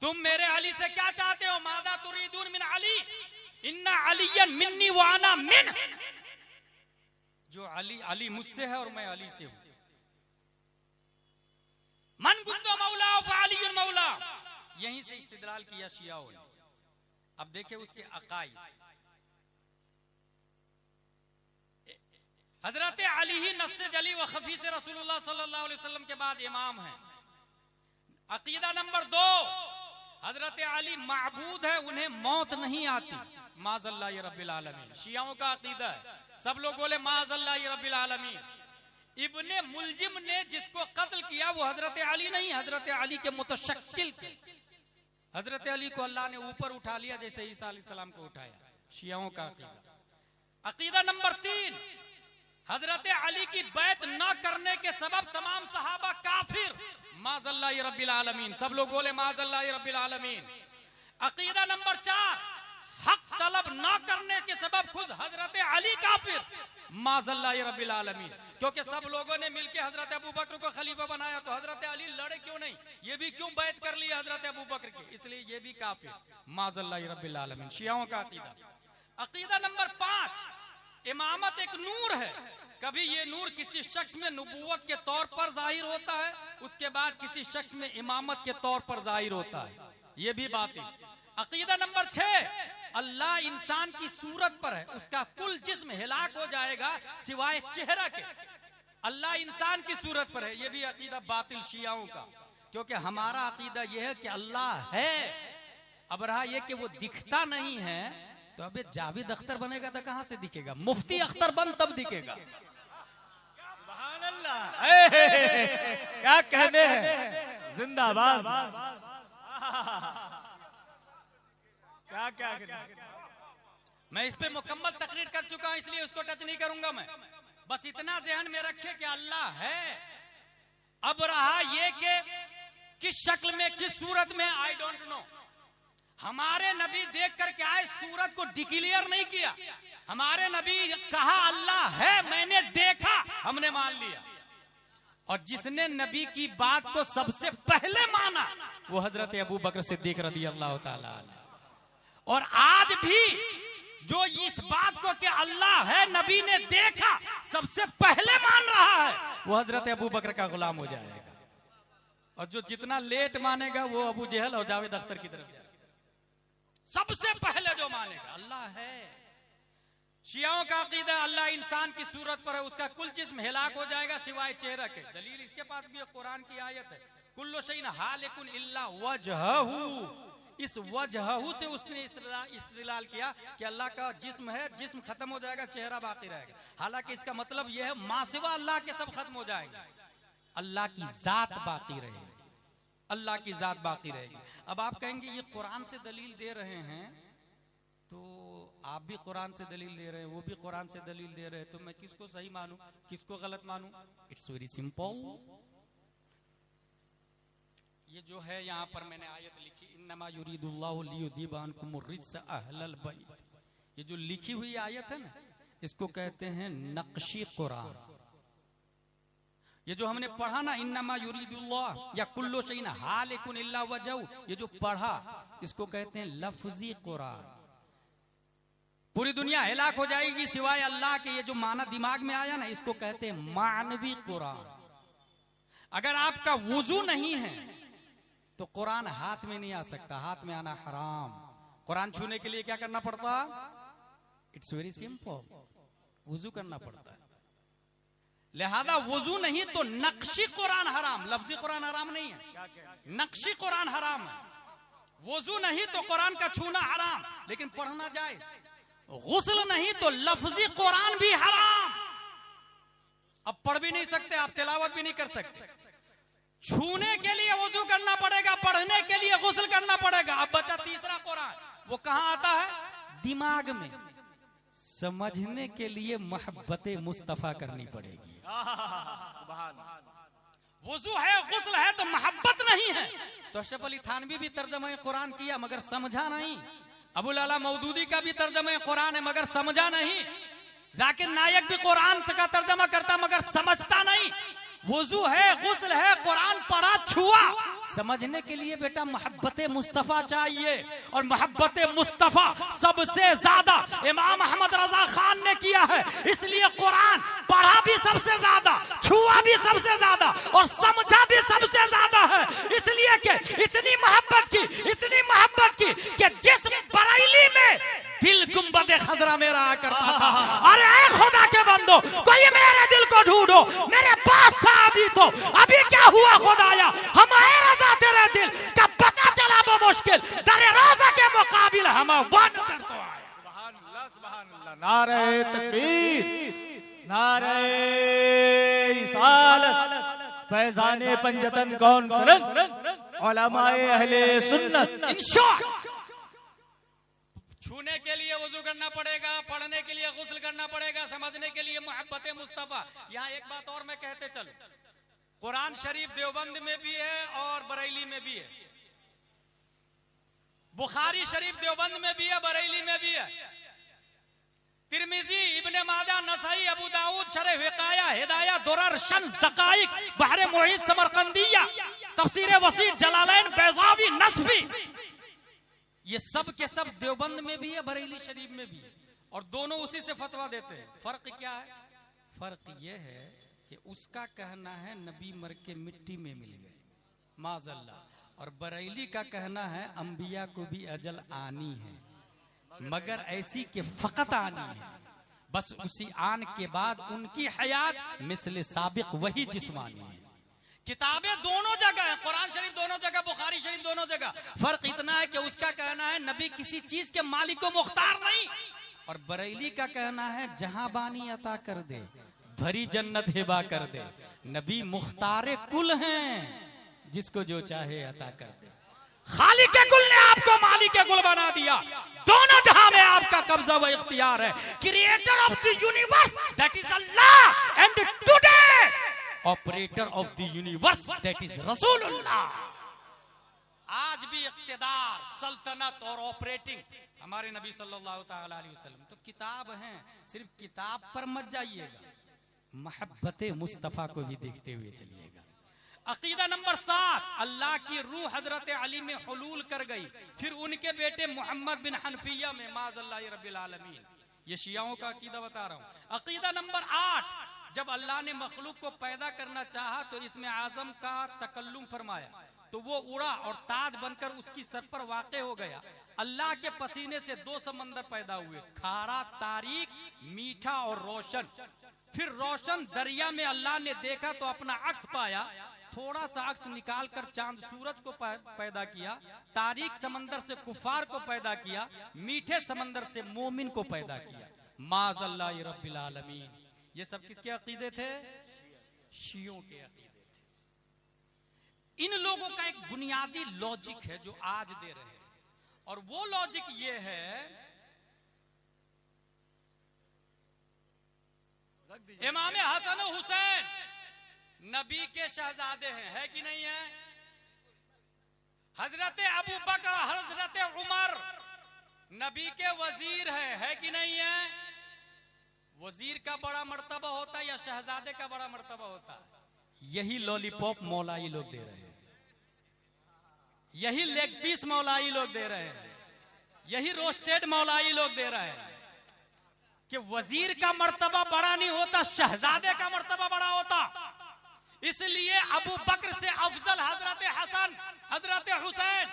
तुम मेरे अली से क्या चाहते हो? मादा तुरीदून मिन अली, इन्ना अलियन मिन्नी व अना मिन। जो अली मुझसे है और मैं अली से हूं। मन कुन्तु मौला हो फअलियुन मौला, यहीं से इस्तिदलाल किया शियाओं ने। अब देखे उसके अकायद। हजरत अली ही नस्से जली व खफी से रसूलुल्लाह सल्लल्लाहु अलैहि वसल्लम के बाद इमाम है। अकीदा नंबर 2, हजरत अली माबूद है, उन्हें मौत नहीं आती। माज़ल्लाहि रब्बिल आलमीन शियाओं का अकीदा है। सब लोग बोले माज़ल्लाहि रब्बिल आलमीन। इब्ने मुलजिम ने जिसको कत्ल किया वो हजरत अली नहीं, हजरत अली के मुतशक्किल थे। हजरत अली को अल्लाह ने ऊपर उठा लिया जैसे ईसा अलैहिस्सलाम को उठाया। शियाओं का अकीदा। अकीदा नंबर 3, हजरत अली की बैत न करने के सबब तमाम सहाबा काफिर। माज़ल्लाहि रब्बिल आलमीन, सब लोग बोले माज़ल्लाहि रब्बिल आलमीन। अकीदा नंबर 4, हक तलब न करने के सबब खुद हजरत अली काफिर। माज़ल्लाहि रब्बिल आलमीन, क्योंकि सब लोगों ने मिलकर हजरत अबू बकर को खलीफा बनाया, तो हजरत अली लड़े क्यों नहीं? ये भी क्यों बैत कर लिया हजरत अबू बकर की? इसलिए ये भी काफिर। माज़ल्लाहि रब्बिल आलमीन शियाओं का अकीदा। अकीदा नंबर 5, इमामत एक नूर है, कभी ये नूर किसी शख्स में नबूवत के तौर पर जाहिर होता है, उसके बाद किसी शख्स में इमामत के तौर पर जाहिर होता है, ये भी बात है। अकीदा नंबर 6, अल्लाह इंसान की सूरत पर है, उसका कुल जिस्म हिलाक हो जाएगा सिवाय चेहरा के। अल्लाह इंसान की सूरत पर है, ये भी अकीदा बातिल शियाओं का, क्योंकि हमारा अकीदा यह है कि अल्लाह है। अब रहा यह कि वो दिखता नहीं है, तो अबे जावेद अख्तर बनेगा तो कहां से दिखेगा? मुफ्ती अख्तर बन तब दिखेगा। सुभान अल्लाह, क्या कहने हैं, जिंदाबाद। क्या क्या मैं इस पे मुकम्मल तकरीर कर चुका हूं, इसलिए उसको टच नहीं करूंगा मैं। बस इतना ज़हन में रखे कि अल्लाह है। अब रहा ये कि किस शक्ल में, किस सूरत में, आई डोंट नो। हमारे नबी देख करके आए, सूरत को डिक्लेयर नहीं किया। हमारे नबी कहा अल्लाह है, मैंने देखा, हमने मान लिया। और जिसने नबी की बात को सबसे पहले माना वो हजरत अबू बकर सिद्दीक रज़ी अल्लाह ताला अन्हु। और आज भी जो इस बात को कि अल्लाह है नबी ने देखा सबसे पहले मान रहा है, वो हजरत अबू बकर का गुलाम हो जाएगा। और जो जितना लेट मानेगा वो अबू जहल और जावेद अख्तर की तरफ जाएगा। सबसे पहले जो मानेगा अल्लाह है। शियाओं का अकीदा अल्लाह इंसान की सूरत पर है, उसका कुल जिस्म हिलाक हो जाएगा सिवाय चेहरा के। दलील इसके पास भी कुरान की आयत है, कुल्लु शैइन हालिकुन इल्ला वजहहू। इस वजहहू से उसने इस्तेदलाल किया कि अल्लाह का जिस्म है, जिस्म खत्म हो जाएगा, चेहरा बाकी रहेगा। हालांकि इसका मतलब यह है मां सिवा अल्लाह के सब खत्म हो जाएंगे, अल्लाह की जात बाकी रहेगी, अल्लाह की जात बाकी रहेगी। अब आप कहेंगे ये कुरान से दलील दे रहे हैं, तो आप भी कुरान से दलील दे रहे हैं, वो भी कुरान से दलील दे रहे हैं, तो मैं किसको सही मानूं, किसको गलत मानूं? It's very simple. ये जो है यहाँ पर मैंने आयत लिखी, इन्नमा युरीदुल्लाहु लियुज़हिबा अन्कुम अर्रिज्स अहलल बैत। ये जो लिखी हुई आयत है ना, इसको कहते हैं नक्शी कुरान। ये जो हमने पढ़ा ना, इन्नमा युरीदुल्लाह या कुल्लु शैइन हालिकुन इल्ला वजहू, ये जो पढ़ा इसको कहते हैं लफ्जी कुरान। पूरी दुनिया हिलाक हो जाएगी सिवाय अल्लाह के, ये जो माना दिमाग में आया ना, इसको कहते हैं मानवी कुरान। अगर आपका वुजू नहीं है तो कुरान हाथ में नहीं आ सकता, हाथ में आना हराम। कुरान छूने के लिए क्या करना पड़ता? इट्स वेरी सिंपल, वुजू करना पड़ता है। लिहाजा वुजू नहीं तो नक्शी कुरान हराम। लफ्जी कुरान हराम नहीं है, नक्शी कुरान हराम है। वुजू नहीं तो कुरान का छूना हराम, लेकिन पढ़ना जायज। गुस्ल नहीं तो लफ्जी कुरान भी हराम। अब पढ़ भी नहीं सकते आप, तिलावत भी नहीं कर सकते। छूने के लिए वुजू करना पड़ेगा, पढ़ने के लिए गुस्ल करना पड़ेगा। अब बचा तीसरा कुरान, वो कहां आता है? दिमाग में। समझने के लिए मोहब्बते मुस्तफा करनी पड़ेगी। वुजू है, गुस्ल है, तो मोहब्बत नहीं है। तो अशरफ अली थानवी भी तर्जमा कुरान किया मगर समझा नहीं। अबुल आला मौदूदी का भी तर्जमा कुरान है मगर समझा नहीं। जाकिर नायक भी कुरान का तर्जमा करता मगर समझता नहीं। वुजू है, गुस्ल है, कुरान पढ़ा, छुआ। समझने के लिए बेटा मोहब्बते मुस्तफा चाहिए, और मोहब्बते मुस्तफा सबसे ज्यादा इमाम अहमद रजा खान ने किया है। इसलिए कुरान पढ़ा भी सबसे ज्यादा, छुआ भी सबसे ज्यादा, और समझा भी सबसे ज्यादा है। इसलिए कि इतनी मोहब्बत की कि जिस बरेली में दिल गुंबदे खजरा में रहा करता था, अरे ऐ खुदा के बंदो, कोई मेरे दिल को ढूंढो, मेरे पास था अभी तो, अभी क्या हुआ खुदाया? हम आए रजा तेरे दिल का पता चला वो मुश्किल, तेरे रोजा के मुकाबिल हम वो नजर तो आया। सुभान अल्लाह, सुभान अल्लाह। नारे तकबीर, नारे रिसालत, फैजाने पंजतन कॉन्फ्रेंस, उलमाए अहले सुन्नत। इंशाअल्लाह छूने के लिए वुजू करना पड़ेगा, पढ़ने के लिए गुस्ल करना पड़ेगा, समझने के लिए मोहब्बत मुस्तफा। यहाँ एक बात और मैं कहते चलूं, कुरान शरीफ देवबंद में भी है और बरेली में भी है। बुखारी शरीफ देवबंद में भी है, बरेली में भी है। तिरमिजी, इब्ने माजा, नसाई, अबू दाऊद, शरह विकाया, हिदाया, दुरर, शम्स, दकाइक, बहरे मुहीत, समरकंदिया, तफसीर वसीत, जलालैन, बैज़ावी, नस्फी, ये सब के सब देवबंद में भी है, बरेली शरीफ में भी है, और दोनों उसी से फतवा देते हैं। फर्क क्या है? फर्क यह है कि उसका कहना है नबी मर के मिट्टी में मिल गए माज़ल्ला, और बरेली का कहना है अंबिया को भी अजल आनी है, मगर ऐसी कि फकत आनी है, बस उसी आन के बाद उनकी हयात मिसले साबिक वही जिस्मानी है। किताबें दोनों जगह है, कुरान शरीफ दोनों जगह, बुखारी शरीफ दोनों जगह। फर्क इतना है कि उसका कहना है नबी किसी चीज के मालिक को मुख्तार नहीं, और बरेली का कहना है जहां बानी अता कर दे, भरी जन्नत हिबा कर दे। नबी मुख्तारे कुल हैं, जिसको जो चाहे अता कर दे। खालिक कुल ने आपको मालिक कुल बना दिया, दोनों जहां में आपका कब्जा व इख्तियार है। Creator of the universe that is Allah, and today operator of the universe that is रसूलुल्लाह। आज भी इख्तिदार, सल्तनत और ऑपरेटिंग हमारे नबी सल्लल्लाहु ताला अलैहि वसल्लम। तो किताब है, सिर्फ किताब पर मत जाइएगा, मोहब्बत मुस्तफा को भी देखते हुए चलिएगा। अकीदा नंबर 7, अल्लाह की रूह हजरत अली में हुलूल कर गई, फिर उनके बेटे मोहम्मद बिन हनफिया में, माज़ल्लाहि रब्बिल आलमीन। ये शियाओं का अकीदा बता रहा हूं। अकीदा नंबर 8, जब अल्लाह ने मखलूक को पैदा करना चाहा तो इसमें आजम का तकल्लुम फरमाया, तो वो उड़ा और ताज बनकर उसकी सर पर वाक़े हो गया। अल्लाह के पसीने से 2 समंदर पैदा हुए, खारा, तारीक, मीठा और रोशन। फिर रोशन दरिया में अल्लाह ने देखा तो अपना अक्स पाया, थोड़ा सा अक्स निकाल कर चांद सूरज को पैदा किया, तारीक समंदर से कुफार को पैदा किया, मीठे समंदर से मोमिन को पैदा किया। माज़ल्लाहि रब्बिल आलमीन। ये सब किसके अकीदे थे? शियों के अकीदे थे। इन लोगों का एक बुनियादी लॉजिक है जो आज दे रहे हैं, और वो लॉजिक ये है, इमाम हसन हुसैन नबी के शहजादे हैं, है कि नहीं है? हजरत अबू बकर, हजरत उमर नबी के वजीर है कि नहीं है? वजीर का बड़ा मर्तबा होता है या शहजादे का बड़ा मर्तबा होता है? यही लॉलीपॉप मौलाई लोग दे रहे हैं, यही लेग पीस मौलाई लोग दे रहे हैं, यही रोस्टेड मौलाई लोग दे रहे हैं कि वजीर का मर्तबा बड़ा नहीं होता, शहजादे का मर्तबा बड़ा होता। इसलिए अबू बकर से अफजल हजरत हसन, हजरत हुसैन,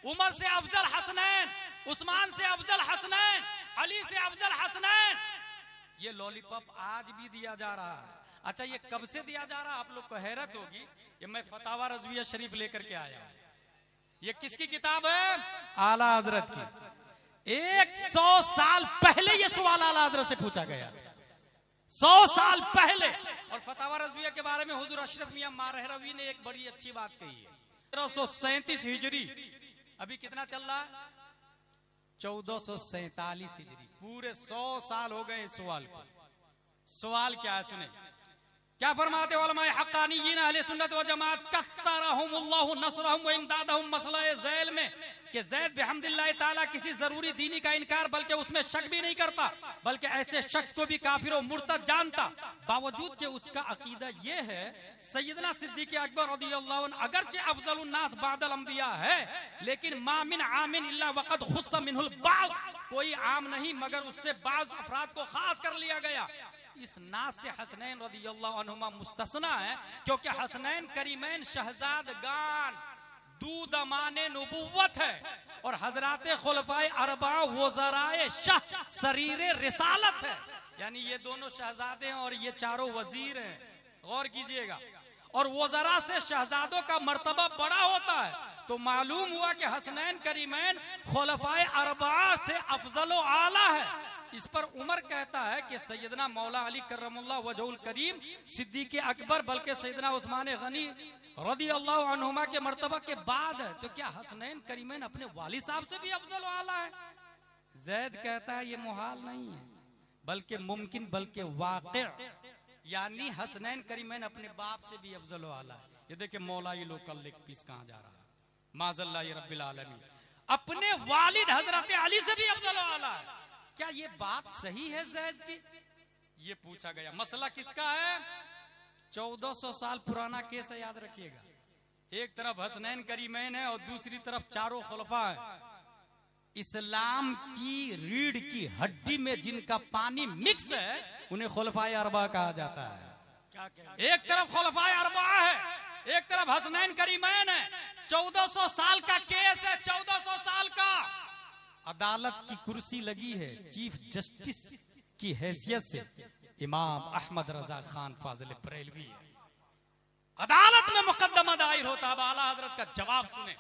उमर से अफजल हसनैन, उस्मान से अफजल हसनैन, अली से अफजल हसनैन। ये लॉलीपॉप आज भी दिया जा रहा है। अच्छा, ये कब से दिया जा रहा है? आप लोग को हैरत होगी, ये मैं फतावा रज़विया शरीफ लेकर के आया हूं। ये किसकी किताब है? आला हजरत की। 100 साल पहले ये सवाल आला हजरत से पूछा गया, 100 साल पहले। और फतावा रज़विया के बारे में हुजूर अशरफ मियां मारहरवी ने एक बड़ी अच्छी बात कही है। 1337 हिजरी, अभी कितना चल रहा है? 1447 हिजरी। पूरे 100 साल हो गए इस सवाल को। सवाल क्या है सुने, क्या फरमाते उलमाए हक्कानीयीन अहले सुन्नत व जमात, कस्सरहुमुल्लाहु नसरहुम व इमदादहुम, मसला ज़ैल में कि ज़ैद बिहम्दिल्लाह ताला किसी जरूरी दीनी का इनकार बल्कि उसमें शक भी नहीं करता, बल्कि ऐसे शख्स को भी काफिर और मुर्तद जानता, बावजूद कि उसका अकीदा ये है सैयदना सिद्दीक़ अकबर रज़ियल्लाहु अन्हु अगरचे अफज़लुन नास बादल अंबिया है, लेकिन मा मिन आमिन इल्ला वक़द खुस्सा मिनहुल बाज़, कोई आम नहीं मगर उससे बाज़ अफराद को खास कर लिया गया। इस नास से हसनैन रज़ियल्लाहु अन्हुमा मुस्तस्ना है, क्योंकि हसनैन करीमैन शहजादगान दूदमाने नबुव्वत है, और हजराते खुलफाए अरबा वज़राए शाह सरीरे रिसालत है। यानी ये दोनों शहजादे हैं और ये चारों वजीर हैं, गौर कीजिएगा। और वज़रा से शहजादों का मर्तबा बड़ा होता है, तो मालूम हुआ कि हसनैन करीमैन खुलफाए अरबा से अफजल व आला है। इस पर उमर कहता है कि सैयदना मौला अली करमुल्लाह वजहुल करीम, सिद्दीक़ अकबर, बल्कि सैयदना उस्मान गनी रज़ियल्लाहु अन्हुमा के मर्तबा के बाद है, तो क्या हसनैन करीमैन अपने वालिद साहब से भी अफजल व आला है? ज़ैद कहता है ये मुहाल नहीं है, बल्कि मुमकिन, बल्कि वाक़ई, यानी हसनैन करीमैन अपने बाप से भी अफजल व आला है। ये देखिए मौलाई लोग का लेग पीस कहां जा रहा है। माज़ल्लाहि रब्बिल आलमीन, अपने वालिद हजरत अली से भी अफजल व आला है। क्या ये बात सही है ज़ैद की? ये पूछा गया। मसला किसका है? 1400 साल पुराना केस है, याद रखिएगा। एक तरफ हसनैन करीमैन है और दूसरी तरफ चारों खुलफा है। इस्लाम की रीढ़ की हड्डी में जिनका पानी मिक्स है उन्हें खुलफाए अरबा कहा जाता है। एक तरफ खुलफाए अरबा है, एक तरफ हसनैन करीमैन है। 1400 साल का केस है, 1400 साल का। अदालत की कुर्सी लगी है चीफ जस्टिस की हैसियत से इमाम अहमद रजा खान फाजिल बरेलवी है। अदालत में मुकदमा दायर होता। अब आला हजरत का जवाब सुने।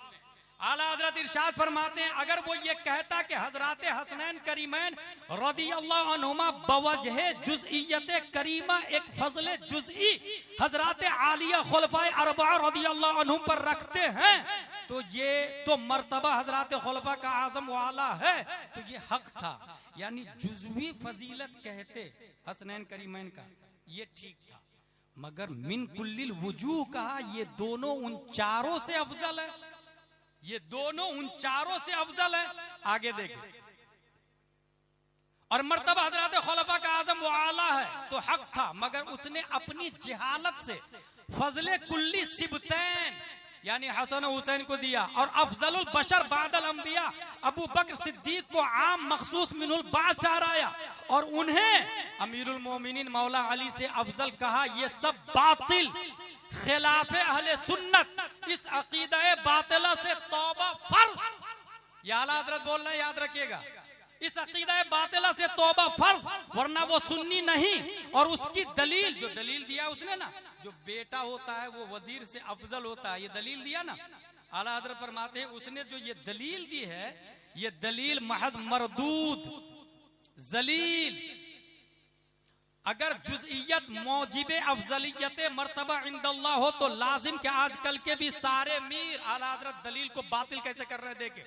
आला हजरत इरशाद फरमाते हैं, अगर वो ये कहता कि हजरत हसनैन करीमैन रदियल्लाहु अन्हुमा बवजह जुज़इयत करीमा एक फजल जुज़ई हजरत आलिया खुलफाए अरबा रदियल्लाहु अन्हुम पर रखते हैं, तो ये तो मर्तबा हजरत खुलफा का आजम वाला है, तो ये हक था। यानी जुज़वी फजीलत कहते हसनैन करीमैन का, ये ठीक था। मगर मिन कुल्लिल वजूह कहा, ये दोनों उन चारों से अफजल है, ये दोनों उन चारों से अफजल है। आगे देखें, और मर्तबा हजरत खुलफा का आजम वो आला है तो हक था, मगर उसने अपनी जिहालत से फजले कुल्ली सिबतैन यानी हसन हुसैन को दिया, और अफजलुल बशर बादल अंबिया अबू बकर सिद्दीक को आम मखसूस मिनुल बास ठहराया, और उन्हें अमीरुल मोमिनीन मौला अली से अफजल कहा। ये सब बातिल खिलाफे अहले सुन्नत, इस अकीदा बातिला से तौबा फर्ज। ये आला हजरत बोल रहे हैं, याद रखिएगा, इस अकीदा बातिला से तौबा फर्ज, वरना वो सुन्नी नहीं। और उसकी दलील, जो दलील दिया उसने ना, जो बेटा होता है वो वजीर से अफजल होता है, ये दलील दिया ना। आला हजरत फरमाते हैं उसने जो ये दलील दी है, ये दलील महज मरदूद जलील। अगर जुज़इयत मौजिब अफजलियत मर्तबा इंदल्लाह हो तो लाजिम के आजकल के भी सारे मीर आला हजरत दलील को बातिल कैसे कर रहे हैं। देखे,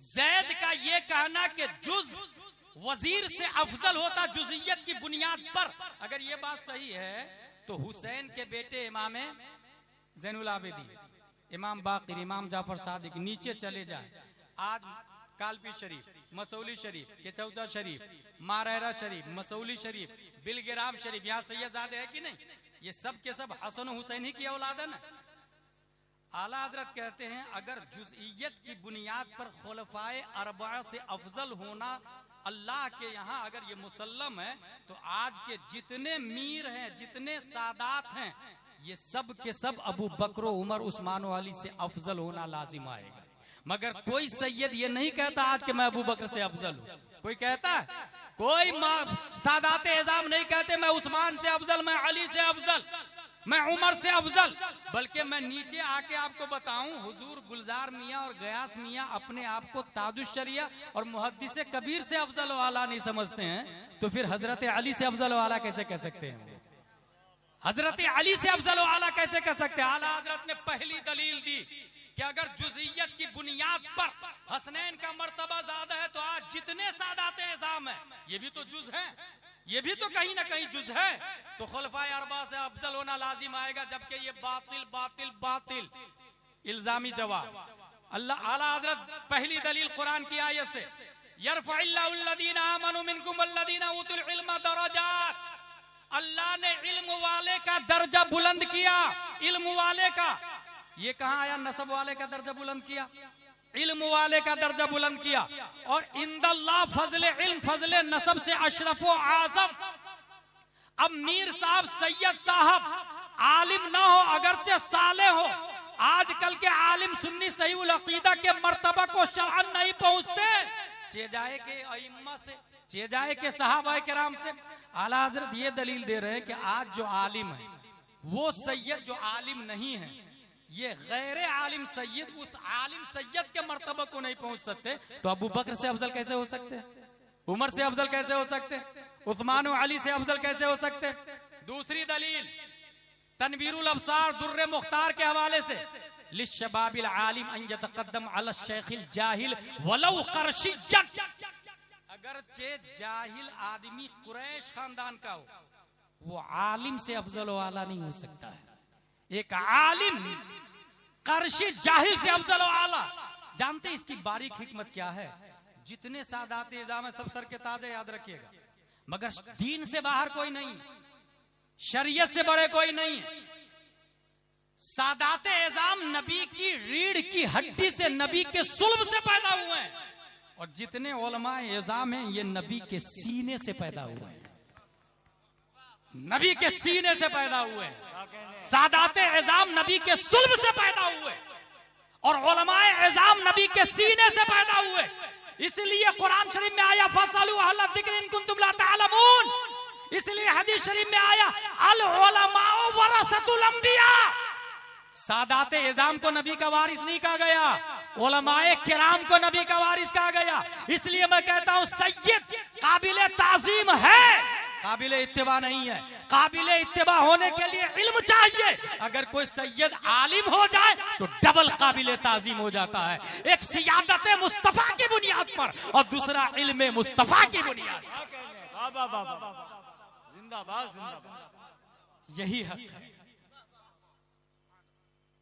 जैद का ये कहना कि जुज वजीर से अफजल होता जुज़इयत की बुनियाद पर, अगर ये बात सही है तो हुसैन के बेटे इमाम ज़ैनुल आबिदीन, इमाम बाक़िर, इमाम जाफर सादिक, नीचे चले जाए, आज कालपी शरीफ, मसौली शरीफ, केचौदा शरीफ, मारहरा शरीफ, मसौली शरीफ, बिलगिराम शरीफ, यहाँ सैयदजादे है कि नहीं, ये सब के सब हसन हुसैन ही की औलाद है ना। आला हजरत कहते हैं अगर जुज़इयत की बुनियाद पर खुलफाए अरबा से अफजल होना अल्लाह के यहाँ अगर ये मुसल्लम है, तो आज के जितने मीर हैं, जितने सादात हैं, ये सब के सब अबू बकर, उमर, उस्मान अली से अफजल होना लाजिम आएगा। मगर कोई सैयद ये नहीं कहता आज के मैं अबू बकर से अफजल हूँ। कोई कहता है? कोई सादात एजाम नहीं कहते मैं उस्मान से अफजल, मैं अली से अफजल, मैं उमर से अफजल। बल्कि मैं नीचे आके आपको बताऊं, हुजूर गुलजार मियाँ और गयास मियाँ अपने आप को ताजुश शरिया और मुहद्दिस कबीर से अफजल वाला नहीं समझते हैं, तो फिर हजरत अली से अफजल वाला कैसे कह सकते हैं? हजरत अली से अफजल वाला कैसे कह सकते हैं? आला हजरत ने पहली दलील दी कि अगर जुज़इयत की बुनियाद पर हसनैन का मर्तबा ज्यादा है, तो आज जितने सादात एजाम है ये भी तो जुज है, ये भी तो कहीं ना कहीं जुज है, तो खुलफाए अरबा से अफजल होना लाजिम आएगा। जबकि ये बातिल बातिल बातिल इल्जामी जवाब। अल्लाह आला हजरत पहली दलील कुरान की आयत से, यरफ़इल्लाहुल्लज़ीना आमनू मिनकुम वल्लज़ीना उतुल इल्म दरजात, अल्लाह ने इल्म वाले का दर्जा बुलंद किया। इल्म वाले का, ये कहां आया? नसब वाले का दर्जा बुलंद किया, इल्म वाले का दर्जा बुलंद किया। और इंदल्लाह फजले इल्म फजले नसब से अशरफ व आज़म। अब मीर साहब, सैयद साहब आलिम ना हो, अगरचे साले हो, आजकल के आलिम सुन्नी सही उल अकीदा के मर्तबा को शरअन नहीं पहुंचते। चेजाए के अइम्मा से, चेजाए के सहाबा किराम से। आला हजरत ये दलील दे रहे हैं कि आज जो आलिम है वो सैयद जो आलिम नहीं है, ये गैर आलिम सैयद उस आलिम सैयद के मर्तबा को नहीं पहुंच सकते। तो अबू बकर से अफजल कैसे हो सकते? उमर से अफजल कैसे हो सकते? उस्मान और अली से अफजल कैसे हो सकते? दूसरी दलील तनवीरुल अबसार दुर्रे मुख्तार के हवाले से, लिश्शबाबिल आलिम अन यतक़द्दम अला शेखिल जाहिल वलौ क़रशिय्यन, अगरचे जाहिल आदमी कुरैश खानदान का हो, वो आलिम से अफजल वाला नहीं हो सकता है। एक आलिम कर्शी जाहिल से अफजल आला। जानते इसकी बारीक हिकमत क्या है? जितने सादात एजाम है सब सर के ताजे, याद रखिएगा, मगर दीन से बाहर कोई नहीं, शरीयत से बड़े कोई नहीं है। सादात एजाम नबी की रीढ़ की हड्डी से, नबी के सुल्ब से पैदा हुए हैं। और जितने उलमा एजाम हैं ये नबी के सीने से पैदा हुए हैं, नबी के सीने से पैदा हुए हैं। सादाते एजाम नबी के सुल्ब से पैदा हुए और उलमाए एजाम नबी के सीने से पैदा हुए। इसलिए कुरान शरीफ में आया फसलू अहल जिक्र इन कुंतुम ला तालमून। इसलिए हदीस शरीफ में आया अल उलमाउ वरसतुल अंबिया। सादाते एजाम को नबी का वारिस नहीं कहा गया, उलमाए किराम को नबी का वारिस कहा गया। इसलिए मैं कहता हूं सैयद काबिले ताजीम है, काबिले इत्तिबा नहीं है। काबिले इत्तिबा होने के लिए इल्म चाहिए। अगर कोई सैयद आलिम हो जाए तो डबल काबिले ताजीम हो जाता है, एक सियादत मुस्तफा की बुनियाद पर और दूसरा इल्म मुस्तफा की बुनियाद। जिंदाबाद जिंदाबाद। यही हक है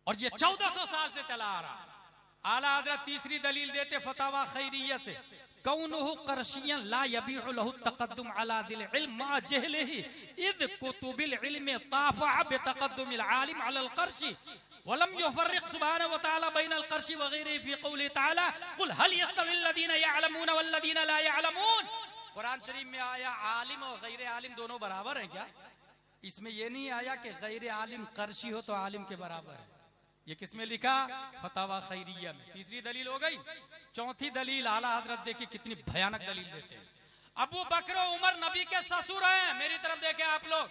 और ये 1400 साल से चला आ रहा। आला हजरत तीसरी दलील देते फतावा खैरिया से, कौनुहु कर्शियन ला यबीउ लहु तक़द्दुम अला दिल इल्म मा जहलिही इद कुतुबिल इल्म ताफ़अ बितक़द्दुमिल आलिम अलल कर्शी वलम युफ़र्रिक़ सुब्हानहु व तआला बैनल कर्शी व गैरिही फी क़ौलिही तआला कुल हल यस्तविल लज़ीना यअलमून वल लज़ीना ला यअलमून। कुरान शरीफ में आया आलिम और गैर आलिम दोनों बराबर हैं क्या? इसमें यह नहीं आया कि गैर आलिम कर्शी हो तो आलिम के बराबर है। ये किसमें लिखा? फतावा खैरिया में। तीसरी दलील हो गई। चौथी दलील आला हजरत देखिए कितनी भयानक दलील देते हैं। अबू बकर उमर नबी के ससुर हैं। मेरी तरफ देखें आप लोग,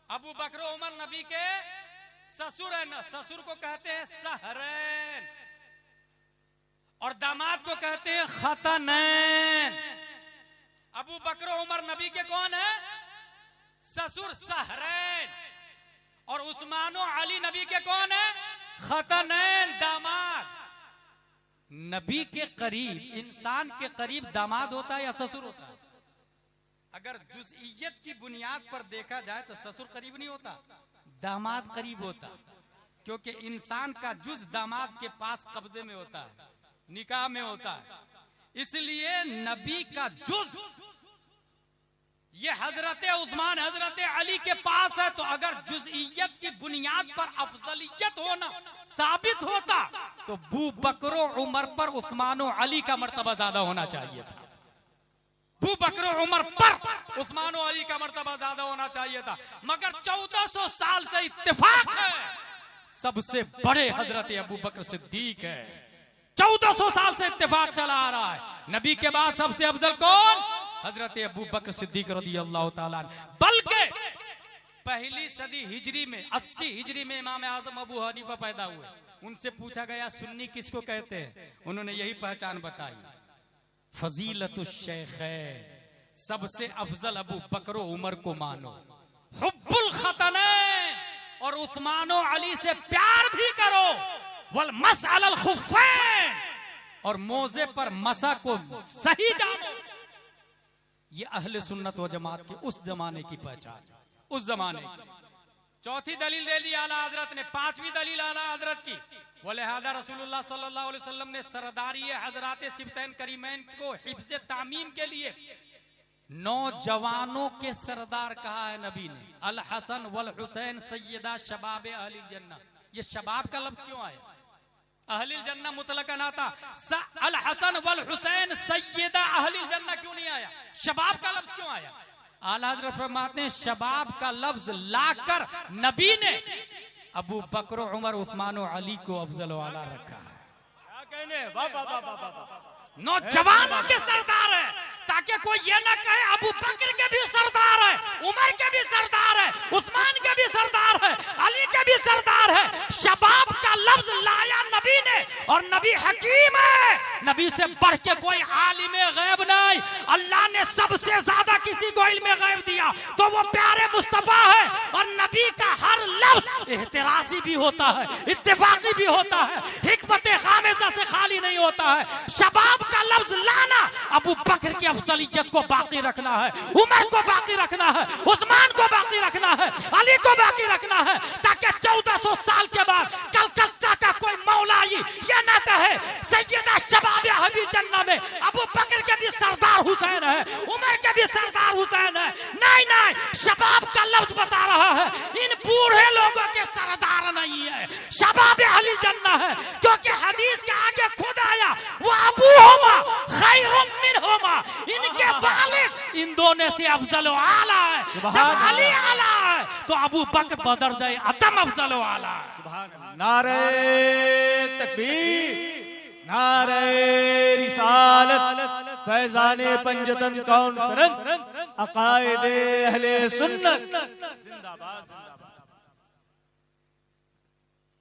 अबू बकर उमर नबी के ससुर हैं। ससुर को कहते हैं सहरैन और दामाद को कहते हैं खतनैन। अबू बकर उमर नबी के कौन है? ससुर सहरैन। और उस्मानो अली नबी के कौन है? खतनैन, दामाद। नबी के करीब, इंसान के करीब दामाद होता है या ससुर होता है? अगर जुज़इयत की बुनियाद पर देखा जाए तो ससुर करीब नहीं होता, दामाद करीब होता। क्योंकि इंसान का जुज दामाद के पास कब्जे में होता है, निकाह में होता है। इसलिए नबी का जुज ये हजरत उस्मान हजरत अली के पास है। तो अगर जुज़इयत की बुनियाद पर अफजलियत होना साबित होता तो बू बकरो उमर पर उस्मानो अली का मर्तबा ज्यादा होना चाहिए था। बू बकरो उमर पर उस्मानो अली का मर्तबा ज्यादा होना चाहिए था। मगर 1400 साल से इत्तेफाक है सबसे बड़े हजरत अबू बकर सिद्दीक है। 1400 साल से इत्तेफाक चला आ रहा है। नबी के बाद सबसे अफजल कौन? हजरत अबू बकर सिद्दीक रज़ियल्लाहु ताला। बल्कि पहली सदी हिजरी में 80 हिजरी में इमाम आजम अबू हनीफा पैदा हुए। उनसे पूछा गया सुन्नी किसको कहते हैं? उन्होंने यही पहचान बताई, फजीलतुश शेखैन, सबसे अफजल अबू बकर उमर को मानो, हुब्बुल खतनैन और उस्मानो अली से प्यार भी करो, वल मसअलल खुफ़ैन और मोजे पर मसा को सही जानो। ये अहले सुन्नत व जमात के उस जमाने की पहचान, उस जमाने की। चौथी दलील दे दी आला हजरत ने। पांचवी दलील आला हजरत की, वलिहादा रसूलुल्लाह सल्लल्लाहु अलैहि वसल्लम ने सरदारी हजरात सिबतैन करीमैन को हिफ्ज़ तामीम के लिए नौजवानों के सरदार कहा है नबी ने। अल हसन वल हुसैन सैयदा शबाब अहलिल जन्नह। ये शबाब का लफ्ज क्यों आया? अहलिल जन्नह मुतलकन आता, अल हसन वल हुसैन सैयदा अहलिल जन्नह क्यों नहीं आया? शबाब का लफ्ज क्यों आया? आला हज़रत फरमाते हैं शबाब का लफ्ज लाकर नबी ने अबू बकर उमर उस्मान और अली को अफजल वाला रखा है। क्या कहने? वाह वाह वाह वाह वाह। नौजवानों के सरदार है ताकि कोई ये ना कहे अबू बकर के भी सरदार है, उमर के भी सरदार है, उस्मान के भी सरदार है, अली के भी सरदार है। शबाब का लफ्ज लाया नबी ने और नबी हकीम है। नबी से बढ़ के कोई आलिम गैब नहीं। अल्लाह ने सबसे ज्यादा किसी को इल्म गैब दिया तो वो प्यारे मुस्तफा है। और नबी का हर लफ्ज एहतराजी भी होता है, इत्तेफाकी भी होता है, हिकमत खामिसा से खाली नहीं होता है। शबाब का लफ्ज लाना अबू बकर की अफजलियत को बाकी रखना है, उमर को बाकी रखना है, उस्मान को बाकी रखना है, अली को बाकी रखना है, ताकि 1400 साल के बाद कलकत्ता का कोई मौलाई ये ना कहे सैयदा शबाब अहली जन्नह में अबू बकर के भी सरदार हुसैन है, उमर के भी सरदार हुसैन है। नहीं नहीं, शबाब का लफ्ज बता रहा है इन बूढ़े लोगों के सरदार नहीं है, शबाब अहली जन्नह है। क्योंकि हदीस के आगे खुद आया वो अबू हुमा इंडोनेशिया अफजल आला है, जब अली आला है तो अबू बकर बदरजाए अतम अफजल आला है। सुभान अल्लाह। नारे तकबीर, नारे रिसालत, फैजाने पंजतन कॉन्फ्रेंस, अकायदे अहले सुन्नत जिंदाबाद।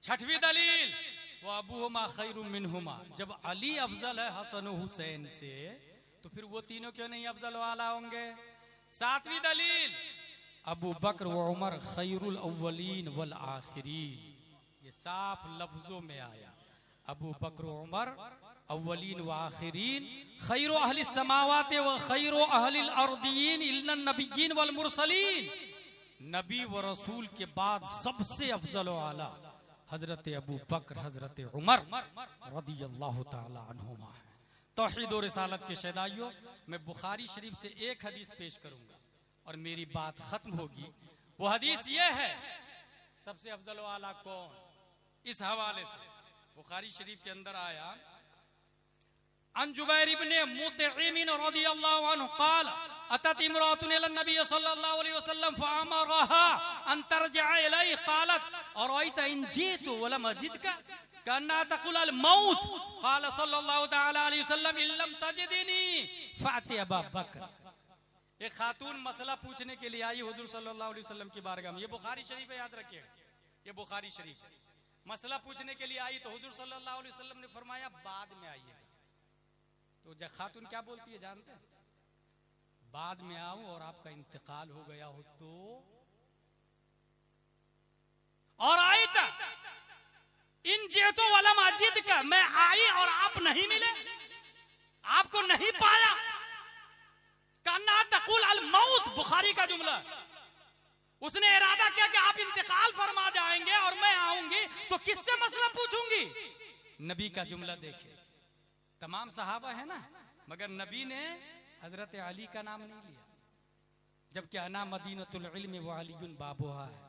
छठवीं दलील वो अबूहुमा खैरुम मिनहुमा, जब अली अफजल है हसन हुसैन से तो फिर वो तीनों क्यों नहीं अफजल वाला होंगे। सातवीं दलील अबू बकर व उमर खैरुल अव्वलीन वल आखिरीन, ये साफ लफ्जों में आया। अबू बकर व उमर अव्वलीन व आखिरीन, खैरु अहली समावात व खैरु अहलिल अर्दीन इल्ला नबिय्यीन वल मुरसलीन, नबी व रसूल के बाद सबसे अफजल व आला हजरत अबू बकर हजरत उमर रदियल्लाहु ताला अन्हुमा है। तौहीद और रिसालत के शहदाइयों, मैं बुखारी शरीफ से एक हदीस पेश करूंगा और मेरी बात खत्म होगी। वो हदीस ये है, सबसे अफजल वाला कौन, इस हवाले से बुखारी शरीफ के अंदर आया, अन जुबैर इब्ने मुतइम रदियल्लाहु अन्हु क़ाल अतत इमरातुन इला नबी सल्लल्लाहु अलैहि वसल्लम फअमरहा अन तरजिअ इलैहि क़ालत अरअयत इन जीतु वलम अजिदका कन्ना तक़ुल अल मौत क़ाल सल्लल्लाहु तआला अलैहि वसल्लम इन लम तजिदनी फ़अति अबा बकर। एक खातून मसला पूछने के लिए आई हुजूर सल्लल्लाहु अलैहि वसल्लम की बारगाह में, ये बुखारी शरीफ है, याद रखिएगा, ये बुखारी शरीफ है। मसला पूछने के लिए आई तो हुजूर सल्लल्लाहु अलैहि वसल्लम ने फरमाया बाद में आइए। तो जब खातून क्या बोलती है जानते हैं, बाद में आओ और आपका इंतकाल हो गया हो तो, और आई था इन जेतो वाला मस्जिद का, मैं आई और आप नहीं मिले, आपको नहीं पाया, कन्ना तकुल अल मौत, बुखारी का जुमला। उसने इरादा किया कि आप इंतकाल फरमा जाएंगे और मैं आऊंगी तो किससे मसला पूछूंगी। नबी का जुमला देखे, तमाम सहाबा है ना, मगर नबी ने हजरत अली का नाम नहीं लिया, जबकि अना मदीनतुल इल्म व अलीयुन बाबुहा है।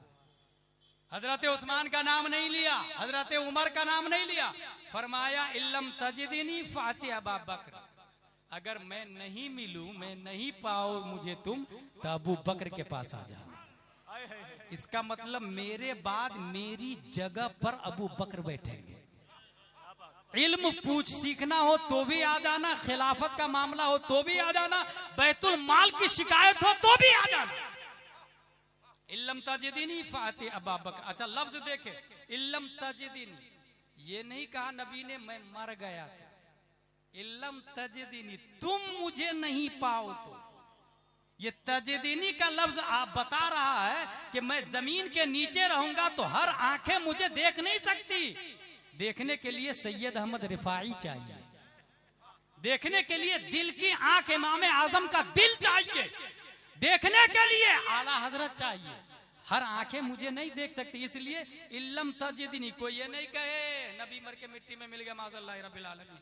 हजरत उस्मान का नाम नहीं लिया, हजरत उमर का नाम नहीं लिया, फरमाया इल्लम तजिदनी फ़अति अबा बकर, अगर मैं नहीं मिलूं, मैं नहीं पाओ मुझे तुम, तो अबू बकर के पास आ जाना। इसका मतलब मेरे बाद मेरी जगह पर अबू बकर बैठेंगे। इल्म पूछ सीखना हो तो भी आ जाना, खिलाफत का मामला हो तो भी आ जाना, बैतुल माल की शिकायत हो तो भी आ जाना। इल्लम तजिदनी फ़अति अबा बकर। अच्छा लफ्ज देखे, इल्लम तजिदनी, ये नहीं कहा नबी ने मैं मर गया था, इल्लम तजिदनी, तुम मुझे नहीं पाओ तो। ये तजिदनी का लफ्ज आप बता रहा है कि मैं जमीन के नीचे रहूंगा तो हर आंखें मुझे देख नहीं सकती। देखने के लिए सैयद अहमद रिफाई चाहिए, देखने के लिए दिल की आंख इमाम आजम का दिल चाहिए, देखने के लिए आला हजरत चाहिए। हर आंखें मुझे नहीं देख सकती, इसलिए इल्लम तजिदनी, कोई ये नहीं कहे नबी मर के मिट्टी में मिल गया माज़ल्लाह रब्बिल आलमीन।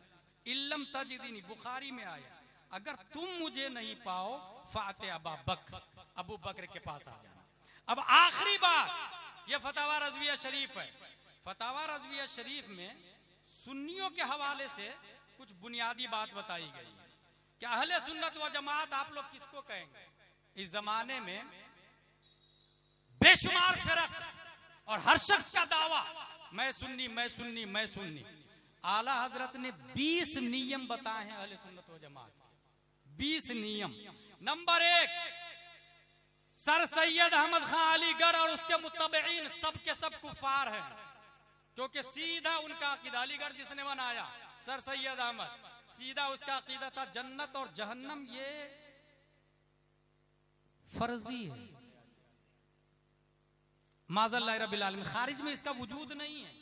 इल्लम तजिदनी बुखारी में आया, अगर तुम मुझे नहीं पाओ फ़अति अबा बकर, अबू बकर के पास आ जाना। अब आखिरी बात, यह फतावा रज़विया शरीफ है। फतावा रज़विया शरीफ में सुन्नियों के हवाले से कुछ बुनियादी बात बताई गई है कि अहले सुन्नत व जमात आप लोग किसको कहेंगे। इस जमाने में बेशुमार फिरक और हर शख्स का दावा मैं सुन्नी मैं सुन्नी मैं सुन्नी। आला हजरत ने 20 नियम बताए हैं अहले सुन्नत व जमात, 20 नियम। नंबर 1, सर सैयद अहमद खान अलीगढ़ और उसके मुत्तबईन सब के सब कुफार हैं, क्योंकि सीधा उनका अकीदा, अलीगढ़ जिसने बनाया सर सैयद अहमद, सीधा उसका अकीदा था जन्नत और जहन्नम ये फर्जी है, माज़ल्लाह रब्बिल आलमीन, खारिज में इसका वजूद नहीं है।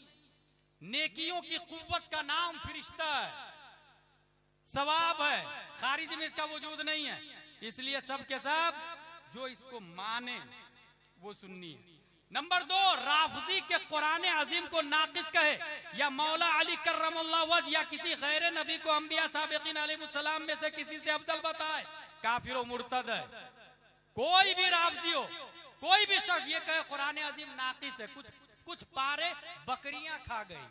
नेकियों की कुव्वत का नाम फरिश्ता है, सवाब है, खारिज में इसका वजूद नहीं है। इसलिए सब के सब जो इसको माने वो सुन्नी है। नंबर 2, राफजी के कुरान अजीम को नाकिस कहे या मौला अली कर्रमल्लाहु वजह या किसी गैर नबी को अंबिया साबिकीन अलैहिस्सलाम में से किसी से अफजल बताए, काफिर व मुर्तद है। कोई भी राफजी हो, कोई भी शख्स ये कहे कुरान अजीम नाकिस है, कुछ पारे बकरियां खा गई,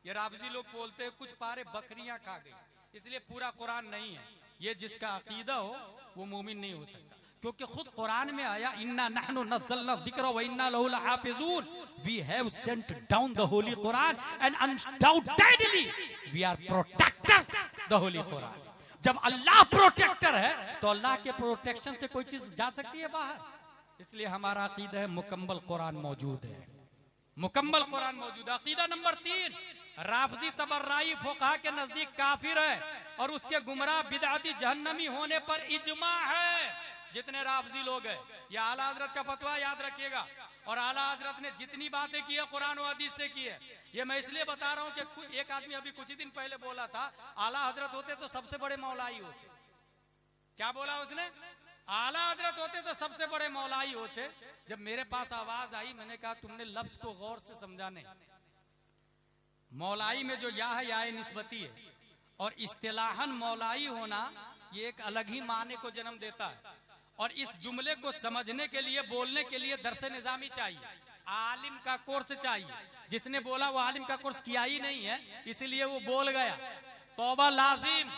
ये राफजी लोग बोलते हैं कुछ पारे बकरियां खा गई, इसलिए पूरा कुरान नहीं है। ये जिसका अकीदा हो वो मोमिन नहीं हो सकता, क्योंकि खुद कुरान में आया इन्ना नहनु नज़्ज़लना ज़िक्र व इन्ना लहु लहाफ़िज़ून, we have sent down the holy Quran and undoubtedly we are protector the holy Quran. जब अल्लाह प्रोटेक्टर है तो अल्लाह के प्रोटेक्शन से कोई चीज जा सकती है बाहर? इसलिए हमारा अकीदा है मुकम्मल कुरान मौजूद है, मुकम्मल कुरान मौजूद है। अकीदा नंबर 3, राफजी तबर्राई फुक़हा के नजदीक काफिर है और उसके गुमराह बिदअती जहन्नमी होने पर इजमा है। जितने राफजी लोग हैं, ये आला हजरत का फतवा याद रखिएगा, और आला हजरत ने जितनी बातें की है कुरान और हदीस से की है। ये मैं इसलिए बता रहा हूं कि एक आदमी अभी कुछ ही दिन पहले बोला था आला हजरत होते तो सबसे बड़े मौलाई होते। क्या बोला उसने? आला हजरत होते तो सबसे बड़े मौलाई होते। जब मेरे पास आवाज आई मैंने कहा तुमने लफ्ज को गौर से समझा नहीं। मौलाई में जो या है या निस्बती है, और इस्तिलाहन मौलाई होना ये एक अलग ही माने को जन्म देता है। और इस जुमले को समझने के लिए, बोलने के लिए दरसे निजामी चाहिए, आलिम का कोर्स चाहिए। जिसने बोला वो आलिम का कोर्स किया ही नहीं है, इसलिए वो बोल गया। तौबा लाजिम।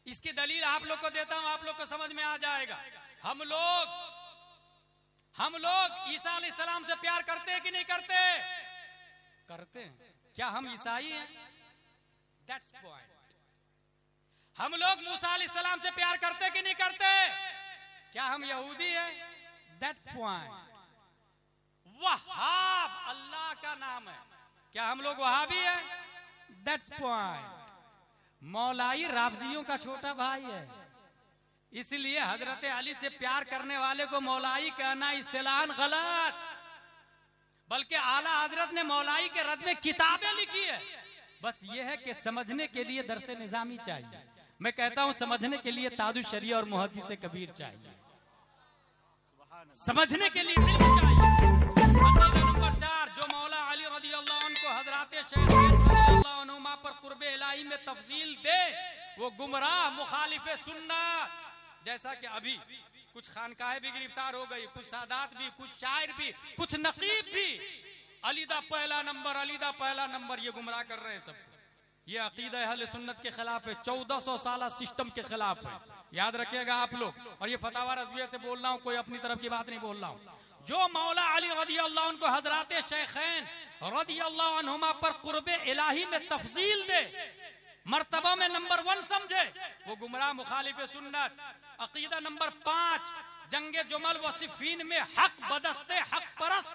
इसकी दलील आप लोग को देता हूं, आप लोग को समझ में आ जाएगा। हम लोग ईसा अलैहिस्सलाम से प्यार करते हैं कि नहीं करते? करते हैं। क्या हम ईसाई हैं? That's point. हम लोग मूसा अलैहिस्सलाम से प्यार करते कि नहीं करते? क्या हम यहूदी हैं? That's point. वहाब अल्लाह का नाम है, क्या हम लोग वहाबी हैं? That's point. मौलाई राफजियों का छोटा भाई है, इसलिए हजरत अली से प्यार करने वाले को मौलाई कहना इस्तिलाहन गलत। बल्कि आला हजरत ने मौलाई के रद में किताबें लिखी है। बस ये है कि समझने के लिए दरसे निजामी चाहिए। मैं कहता हूं समझने के लिए ताजुश शरिया और मुहद्दिस कबीर चाहिए, समझने के लिए इल्म चाहिए। अकीदा नंबर 4, जो मौला अली रज़ियल्लाहु अन्हु को हजरात शेख रज़ियल्लाहु अन्हुमा पर कुर्बे इलाही में तफजील दे, वो गुमराह मुखालिफे सुन्नत। जैसा कि अभी कुछ खानकाहें भी गिरफ्तार हो गई, कुछ सादात भी, कुछ शायर भी, कुछ नकीब भी। अलीदा पहला नंबर, अलीदा पहला नंबर, ये गुमराह कर रहे हैं सबको। ये अकीदा अहले सुन्नत के खिलाफ है, 1400 साल सिस्टम के खिलाफ है। याद रखिएगा आप लोग। और ये फतावा रज़विया से बोल रहा हूं, कोई अपनी तरफ की बात नहीं बोल रहा हूं। जो मौला अली रज़ियल्लाहु अन्हु को हजरात शेखैन रज़ियल्लाहु अन्हुमा पर कुर्बे इलाही में तफजील दे, मर्तबा में नंबर 1 समझे, वो गुमराह मुखालिफे सुन्नत। अकीदा नंबर 5, जंगे जुमल व सिफ़ीन में हक बदस्ते हक परस्त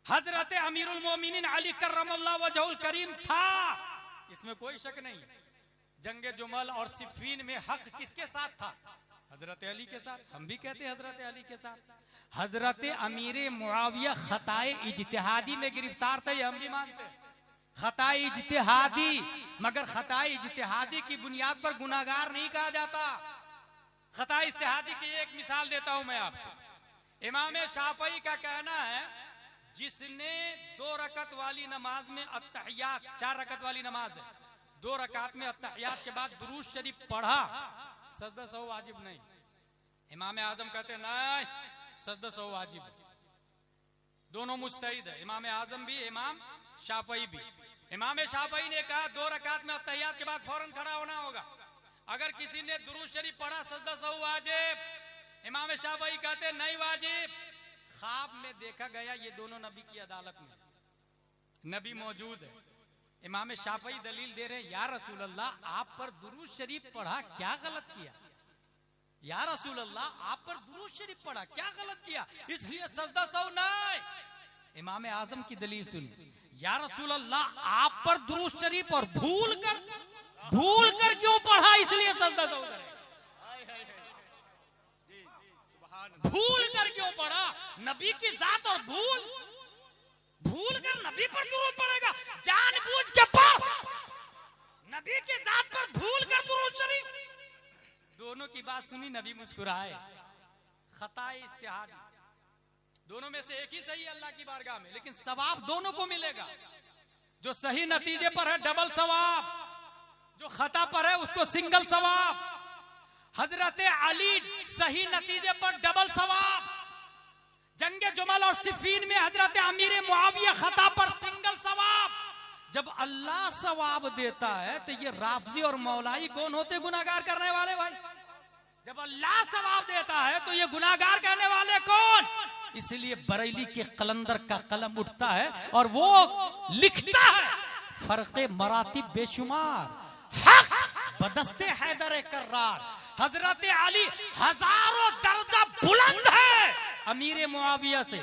हजरत अमीरुल मोमिनीन अली कर्रमल्लाहु वजहुल करीम था, इसमें कोई शक नहीं। जंगे जुमल और सिफ़ीन में हक किसके साथ था? हजरत अली के साथ। हम भी कहते हैं हजरत अली के साथ। हजरत अमीर मुआविया खताए इज्तिहादी में गिरफ्तार थे, हम भी मानते हैं खताए इज्तिहादी, मगर खताए इज्तिहादी की बुनियाद पर गुनाहगार नहीं कहा जाता। खताए इज्तिहादी की एक मिसाल देता हूं मैं आपको। इमाम शाफई का कहना है जिसने 2 रकत वाली नमाज में अत्तहियात, 4 रकत वाली नमाज है, 2 रकात में अत्तहियात के बाद दुरूद शरीफ पढ़ा, सजदा सहो वाजिब नहीं। इमाम आजम कहते नहीं, सजदा सहो वाजिब। दोनों मुस्तहिद है, इमाम आजम भी, इमाम शाफई भी। इमाम शाफई ने कहा 2 रकात में अत्तहियात के बाद फौरन खड़ा होना होगा। अगर किसी ने दुरूद शरीफ पढ़ा, सजदा सहो वाजिब। इमाम शाफई कहते नहीं वाजिब। ख्वाब में देखा गया ये दोनों नबी की अदालत में, नबी मौजूद है। इमाम शाफई दलील दे रहे हैं, या रसूल अल्लाह आप पर दुरूद शरीफ पढ़ा, क्या गलत किया? या रसूल अल्लाह आप पर दुरूद शरीफ पढ़ा, क्या गलत किया? इसलिए सजदा सहो नहीं। इमाम आजम की दलील सुनिए, या रसूल अल्लाह आप पर दुरूद शरीफ और भूल कर क्यों पढ़ा, इसलिए सजदा सहो करें। भूल कर क्यों पढ़ा? नबी की जात और भूल कर नबी पर दुरूद पड़ेगा, जानबूझ के पढ़। नबी की जात पर भूल कर दुरूद शरीफ। दोनों की बात सुनी, नबी मुस्कुराए। खताए इज्तिहादी, दोनों में से एक ही सही अल्लाह की बारगाह में, लेकिन सवाब दोनों को मिलेगा। जो सही नतीजे पर है डबल सवाब, जो खता पर है उसको सिंगल सवाब। हजरत अली सही नतीजे पर डबल सवाब, जंगे जुमल और सिफ़ीन में हजरत अमीर मुआविया खता पर सिंगल सवाब। जब अल्लाह सवाब देता है तो ये राफजी और मौलाई कौन होते गुनाहगार करने वाले भाई? जब अल्लाह सवाब देता है तो ये गुनाहगार करने वाले कौन? इसलिए बरेली के कलंदर का कलम उठता है और वो लिखता है फर्के मरातिब बेशुमार, हक बदस्ते हैदर कर्रार, हजरत अली हजारों दर्जा बुलंद है अमीर मुआविया से,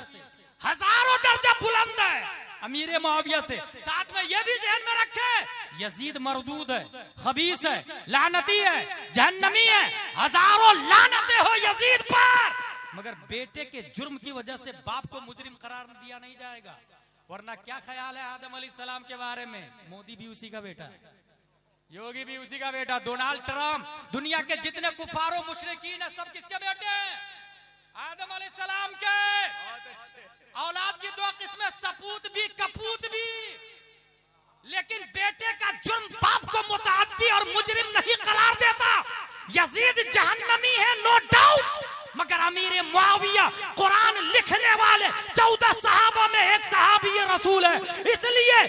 हजारों दर्जा बुलंद है अमीर मुआविया से। साथ में ये भी ध्यान में रखे यजीद मरदूद है, खबीस है, लानती है, जहन्नमी है, हजारों लानतें हो यजीद पर, मगर बेटे के जुर्म की वजह से बाप को मुजरिम करार दिया नहीं जाएगा। वरना क्या ख्याल है आदम अलैहिस्सलाम के बारे में? मोदी भी उसी का बेटा है, योगी भी उसी का बेटा, डोनाल्ड ट्रम्प, दुनिया के जितने कुफारों मुशरिकीन है सब किसके बेटे हैं? आदम अलैहिस्सलाम के। औलाद की दो किस्में, सपूत भी कपूत भी, लेकिन बेटे का जुर्म बाप को मुताद्दी और मुजरिम नहीं करार देता। यजीद जहन्नमी है नो डाउट, मगर अमीर मुआविया कुरान लिखने वाले 14 सहाबा में एक सहाबी रसूल है, इसलिए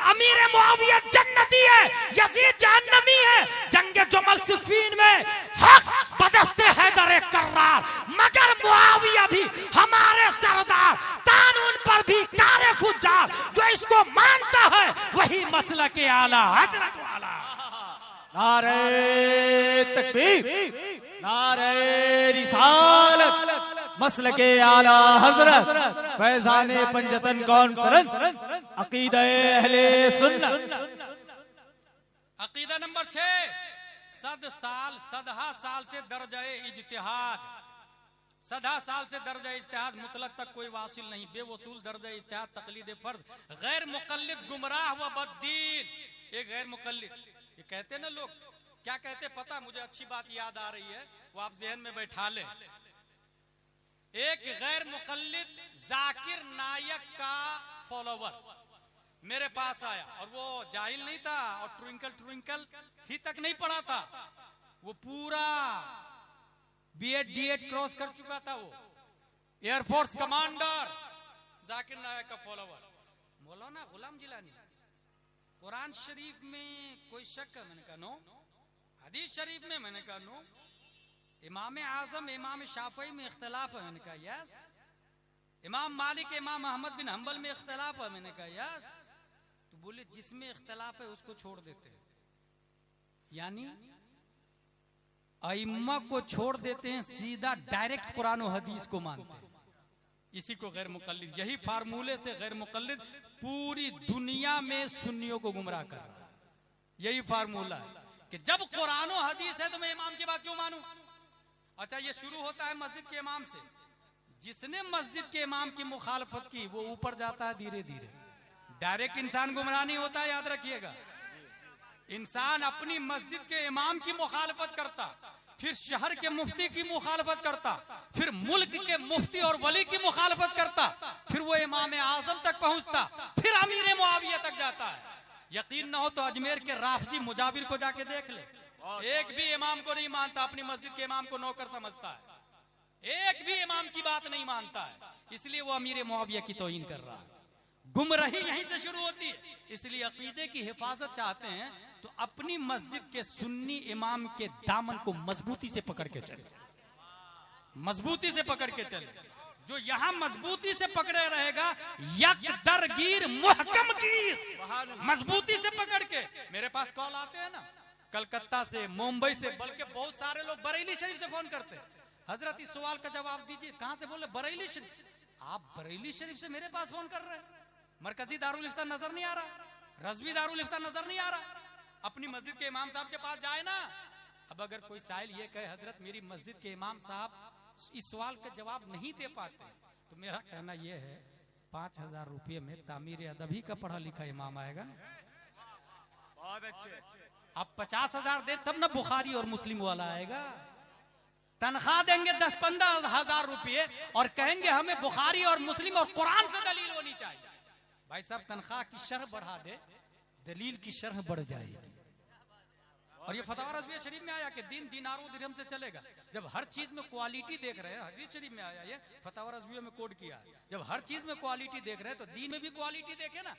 अमीर मुआविया जन्नती है, यजीद जहन्नमी है। जंग जमल सिफीन में हक बदस्ते हैदर कर्रार, मगर मुआविया भी हमारे सरदार, कानून पर भी कारे फुज्जार, जो इसको मानता है वही मसलक के आला हजरत वाला। नारे तकबीर, नारे रिसालत, मसलके आला हजरत फैजाने पंजतन कॉन्फ्रेंस, अकीदा अहले सुन्नत। अकीदा नंबर 6, सदहा साल से दर्जाए इज्तिहाद, सदा साल से दर्जा इज्तिहाद मुतलक तक कोई वासिल नहीं, बेवसूल दर्जा इज्तिहाद तकलीद फर्ज, गैर मुकल्लिद गुमराह व बद्दीन। एक गैर मुकल्लिद, ये कहते ना लोग, क्या कहते पता? मुझे अच्छी बात याद आ रही है, वो आप जहन में बैठा ले। एक गैर मुकल्लिद जाकिर नायक का फॉलोवर मेरे पास आया, और वो जाहिल नहीं था और ट्विंकल ट्विंकल ही तक नहीं पढ़ा था, वो पूरा बीएड डीएड क्रॉस कर चुका था, वो एयरफोर्स कमांडर जाकिर नायक का फॉलोवर। मौलाना गुलाम जिलानी, कुरान शरीफ में कोई शक है? मैंने कहा नो। हदीस शरीफ में? मैंने कहा नो। इमाम आजम इमाम शाफई में इख्तलाफ है? मैंने कहा यस। इमाम मालिक इमाम अहमद बिन हंबल में इख्तलाफ है? मैंने कहा यस। तो बोले जिसमें इख्तलाफ है उसको छोड़ देते हैं, यानी अइम्मा को छोड़ देते हैं, सीधा डायरेक्ट कुरान और हदीस को मानते हैं। इसी को गैर मुकल्लिद, यही फार्मूले से गैर मुकल्लिद पूरी दुनिया में सुन्नियों को गुमराह कर रहा है। यही फार्मूला है कि जब कुरान और हदीस है तो मैं इमाम की बात क्यों मानूं? अच्छा, ये शुरू होता है मस्जिद के इमाम से। जिसने मस्जिद के इमाम की मुखालफत की वो ऊपर जाता है धीरे धीरे। डायरेक्ट इंसान गुमराह नहीं होता, याद रखिएगा। इंसान अपनी मस्जिद के इमाम की मुखालफत करता, फिर शहर के मुफ्ती की मुखालफत करता, फिर मुल्क के मुफ्ती और वली की मुखालफत करता, फिर वो इमाम आजम तक पहुंचता, फिर अमीर मुआविया तक जाता है। यकीन ना हो तो अजमेर के राफजी मुजाबिर को जाके देख ले, एक भी इमाम को नहीं मानता, अपनी मस्जिद के इमाम को नौकर समझता है, एक भी इमाम की बात नहीं मानता है, इसलिए वो अमीर मुआविया की तौहीन कर रहा है। गुमराही यहीं से शुरू होती है। इसलिए अकीदे की हिफाजत चाहते हैं तो अपनी मस्जिद के सुन्नी इमाम के दामन को मजबूती से पकड़ के चले, मजबूती से पकड़ के चले। जो यहां मजबूती से पकड़े रहेगा, यकदरगीर मुहकम गिर, मजबूती से पकड़ के। मेरे पास कॉल आते हैं ना कलकत्ता से, मुंबई से, बल्कि बहुत सारे लोग बरेली शरीफ से फोन करते हैं, हजरत इस सवाल का जवाब दीजिए। कहां से बोले? बरेली शरीफ। आप बरेली शरीफ से मेरे पास फोन कर रहे हैं? मरकजी दारुल इफ्ता नजर नहीं आ रहा, रजवी दारुल इफ्ता नजर नहीं आ रहा, अपनी मस्जिद के इमाम साहब के पास जाए ना। अब अगर कोई साहिल ये कहे हजरत मेरी मस्जिद के इमाम साहब इस सवाल का जवाब नहीं दे पाते, तो मेरा कहना यह है 5000 रुपये में तामीर अदबी का पढ़ा लिखा इमाम आएगा ना। बहुत अच्छे। आप 50,000 दे तब ना बुखारी और मुस्लिम वाला आएगा। तनख्वाह देंगे 10-15 हजार रुपये और कहेंगे हमें बुखारी और मुस्लिम और कुरान से दलील होनी चाहिए। भाई साहब तनख्वाह की शरह बढ़ा दे, दलील की शरह बढ़ जाएगी। और ये फतवा रज़विया शरीफ में आया कि दीन दीनारों दिरहम से चलेगा। जब हर चीज में क्वालिटी देख रहे हैं, हदीस शरीफ में आया, ये फतवा रज़विया में कोड किया है, जब हर चीज में क्वालिटी देख रहे हैं तो दीन में भी क्वालिटी देखे ना।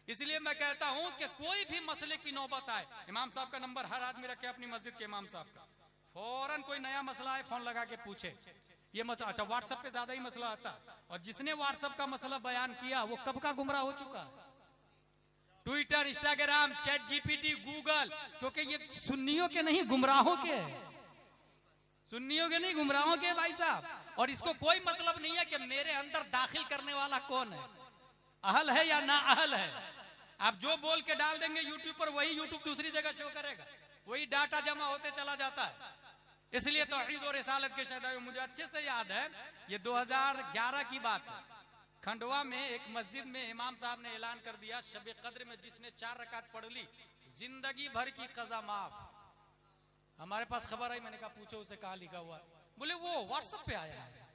इसलिए मैं कहता हूं कि कोई भी मसले की नौबत आए, इमाम साहब का नंबर हर आदमी रखे अपनी मस्जिद के इमाम साहब का, फौरन कोई नया मसला है फोन लगा के पूछे ये मसला। अच्छा, व्हाट्सएप पे ज्यादा ही मसला आता, और जिसने व्हाट्सएप का मसला बयान किया वो कब का गुमराह हो चुका है। Twitter, Instagram, chat GPT, Google, क्योंकि ये सुन्नियों के नहीं गुमराहों के है, सुन्नियों के नहीं गुमराहों के भाई साहब। और इसको कोई मतलब नहीं है कि मेरे अंदर दाखिल करने वाला कौन है, अहल है या ना अहल है। आप जो बोल के डाल देंगे यूट्यूब पर, वही यूट्यूब दूसरी जगह शो करेगा, वही डाटा जमा होते चला जाता है। इसलिए तौहीद और रिसालत के शहदाई, मुझे अच्छे से याद है, ये 2011 की बात है, खंडवा में एक मस्जिद में इमाम साहब ने ऐलान कर दिया, शब कद्र में जिसने 4 रकात पढ़ ली जिंदगी भर की कज़ा माफ। हमारे पास खबर आई, मैंने कहा पूछो उसे कहाँ लिखा हुआ। बोले वो व्हाट्सएप पे आया है,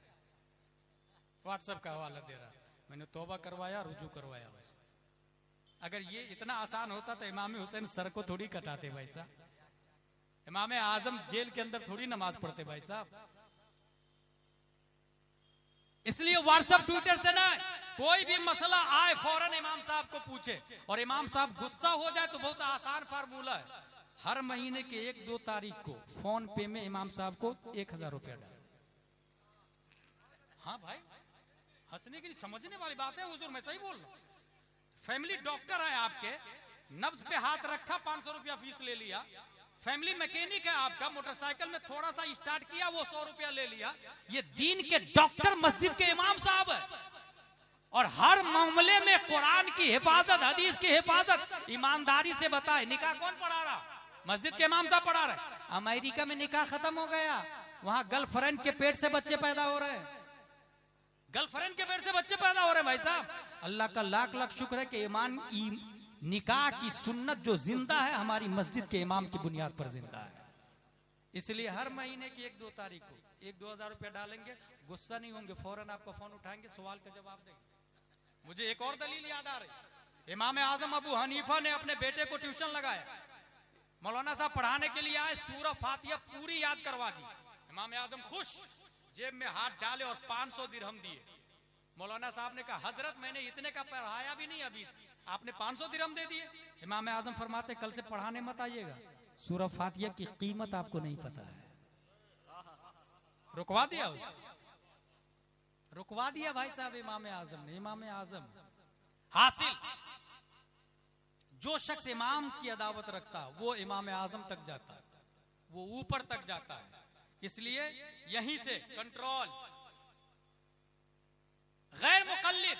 व्हाट्सएप का हवाला दे रहा। मैंने तौबा करवाया, रुजू करवाया। बस अगर ये इतना आसान होता तो इमाम हुसैन सर को थोड़ी कटाते भाई साहब, इमाम आजम जेल के अंदर थोड़ी नमाज पढ़ते भाई साहब। इसलिए व्हाट्सएप ट्विटर से ना कोई भी मसला आए फौरन इमाम साहब को पूछे, और इमाम साहब गुस्सा हो जाए तो बहुत आसान फार्मूला है, हर महीने के 1-2 तारीख को फोन पे में इमाम साहब को 1000 रुपया डाल। हाँ भाई, हंसने की समझने वाली बात है हुजूर, मैं सही बोल रहा हूं। फैमिली डॉक्टर है आपके, नब्ज पे हाथ रखा, 500 रुपया फीस ले लिया। फैमिली मैकेनिक है आपका, मोटरसाइकिल में थोड़ा सा स्टार्ट किया, वो 100 रुपया ले लिया। ये दीन के डॉक्टर मस्जिद के इमाम साहब है, और हर मामले में कुरान की हिफाजत, हदीस की हिफाजत ईमानदारी से बताए। निकाह कौन पढ़ा रहा? मस्जिद के इमाम साहब पढ़ा रहे। अमेरिका में निकाह खत्म हो गया, वहां गर्लफ्रेंड के पेट से बच्चे पैदा हो रहे हैं, गर्लफ्रेंड के पेट से बच्चे पैदा हो रहे हैं भाई साहब। अल्लाह का लाख लाख शुक्र है कि निकाह की सुन्नत जो जिंदा है हमारी मस्जिद के इमाम की बुनियाद पर जिंदा है। इसलिए हर महीने की 1-2 तारीख को 1-2 हज़ार रुपया डालेंगे, गुस्सा नहीं होंगे, फौरन आपका फोन उठाएंगे, सवाल का जवाब देंगे। मुझे एक और दलील याद आ रही, इमाम आजम अबू हनीफा ने अपने बेटे को ट्यूशन लगाया, मौलाना साहब पढ़ाने के लिए आए, सूरह फातिहा पूरी याद करवा दी। इमाम आजम खुश, जेब में हाथ डाले और 500 दिरहम दिए। मौलाना साहब ने कहा हजरत मैंने इतने का पढ़ाया भी नहीं अभी, आपने 500 दिरहम दे दिए। इमाम आजम फरमाते कल से पढ़ाने मत आइएगा, सूरह फातिहा की कीमत आपको नहीं पता है। रुकवा दिया उसको, रुकवा दिया भाई साहब इमाम आजम ने। इमाम आजम हासिल, जो शख्स इमाम की अदावत रखता वो इमाम आजम तक जाता है, वो ऊपर तक जाता है। इसलिए यहीं से कंट्रोल। गैर मुकल्लिद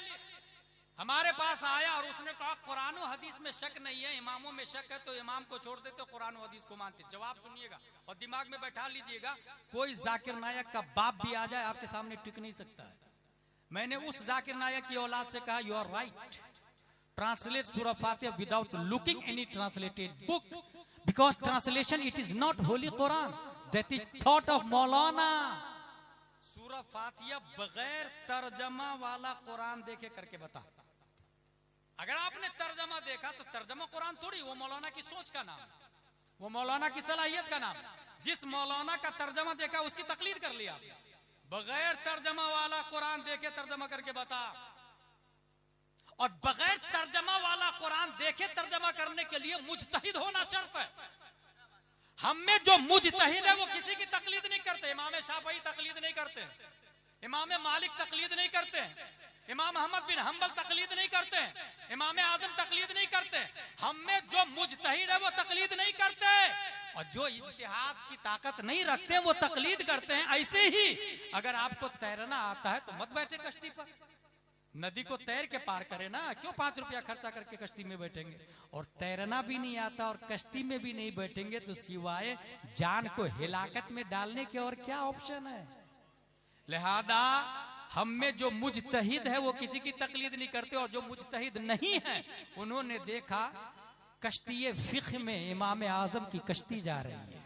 हमारे पास आया और उसने कहा कुरान और हदीस में शक नहीं है, इमामों में शक है, तो इमाम को छोड़ देते, कुरान और हदीस को मानते। जवाब सुनिएगा और दिमाग में बैठा लीजिएगा, कोई जाकिर नायक का बाप भी आ जाए आपके सामने टिक नहीं सकता है। मैंने उस जाकिर नायक की औलाद से कहा you are right, translate Surah Fatiha without looking any translated book, because translation it is not holy Quran, that is thought of maulana. सूरह फातिहा बगैर तर्जमा वाला कुरान देखे करके बता। अगर आपने तर्जमा देखा तो तर्जमा कुरान थोड़ी, वो मौलाना की सोच का नाम, वो मौलाना की सलाहियत का नाम। जिस मौलाना का तर्जमा देखा उसकी तकलीद कर लिया। बगैर तर्जमा वाला कुरान देखे तर्जमा करके बता, और बगैर तर्जमा वाला कुरान देखे तर्जमा करने के लिए मुजतहिद होना शर्त है। हम में जो मुजतहिद है वो किसी की तकलीद नहीं करते। इमाम शाफई तकलीद नहीं करते, इमाम मालिक तकलीद नहीं करते, इमाम अहमद बिन हंबल तकलीद नहीं करते, इमाम आजम तकलीद नहीं करते। हम में जो मुजतहिद है वो तकलीद नहीं करते, और जो इज्तिहाद की ताकत नहीं रखते वो तकलीद करते हैं। ऐसे ही अगर आपको तैरना आता है तो मत बैठे कश्ती पर, नदी को तैर के पार करे ना, क्यों 5 रुपया खर्चा करके कश्ती में बैठेंगे। और तैरना भी नहीं आता और कश्ती में भी नहीं बैठेंगे तो सिवाय जान को हिलाकत में डालने के और क्या ऑप्शन है। लिहाजा हम में जो मुजतहिद है वो किसी की तकलीद नहीं करते, और जो मुजतहिद नहीं है उन्होंने देखा कश्ती फिक्र में इमाम आजम की कश्ती जा रही है,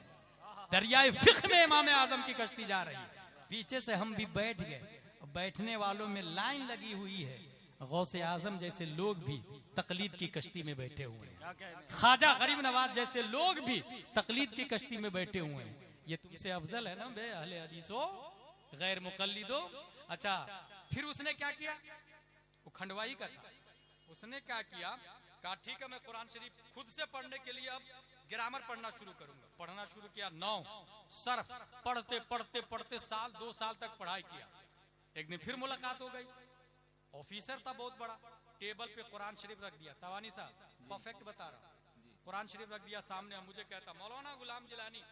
दरियाए फिक्र में इमाम आजम की कश्ती जा रही है। पीछे से हम भी बैठ गए, बैठने वालों में लाइन लगी हुई है, गौसे आजम जैसे लोग भी तकलीद की कश्ती में बैठे हुए हैं, ख्वाजा गरीब नवाज जैसे लोग भी तकलीद की कश्ती में बैठे हुए हैं। ये तुमसे अफजल है ना बे अहले हदीस हो, गैर मुकल्लिदो। अच्छा, फिर उसने क्या किया, वो खंडवाई का था, उसने क्या किया, कहा ठीक है, मैं कुरान शरीफ खुद से पढ़ने के लिए अब ग्रामर पढ़ना शुरू करूंगा। पढ़ना शुरू किया, 9 सर्फ पढ़ते पढ़ते पढ़ते साल 2 साल तक पढ़ाई किया। एक दिन फिर मुलाकात हो गई, ऑफिसर था बहुत बड़ा, टेबल पे कुरान शरीफ रख दिया। तवानी साहब परफेक्ट बता रहा, कुरान शरीफ रख दिया सामने। मुझे कहता, मौलाना गुलाम जिलानी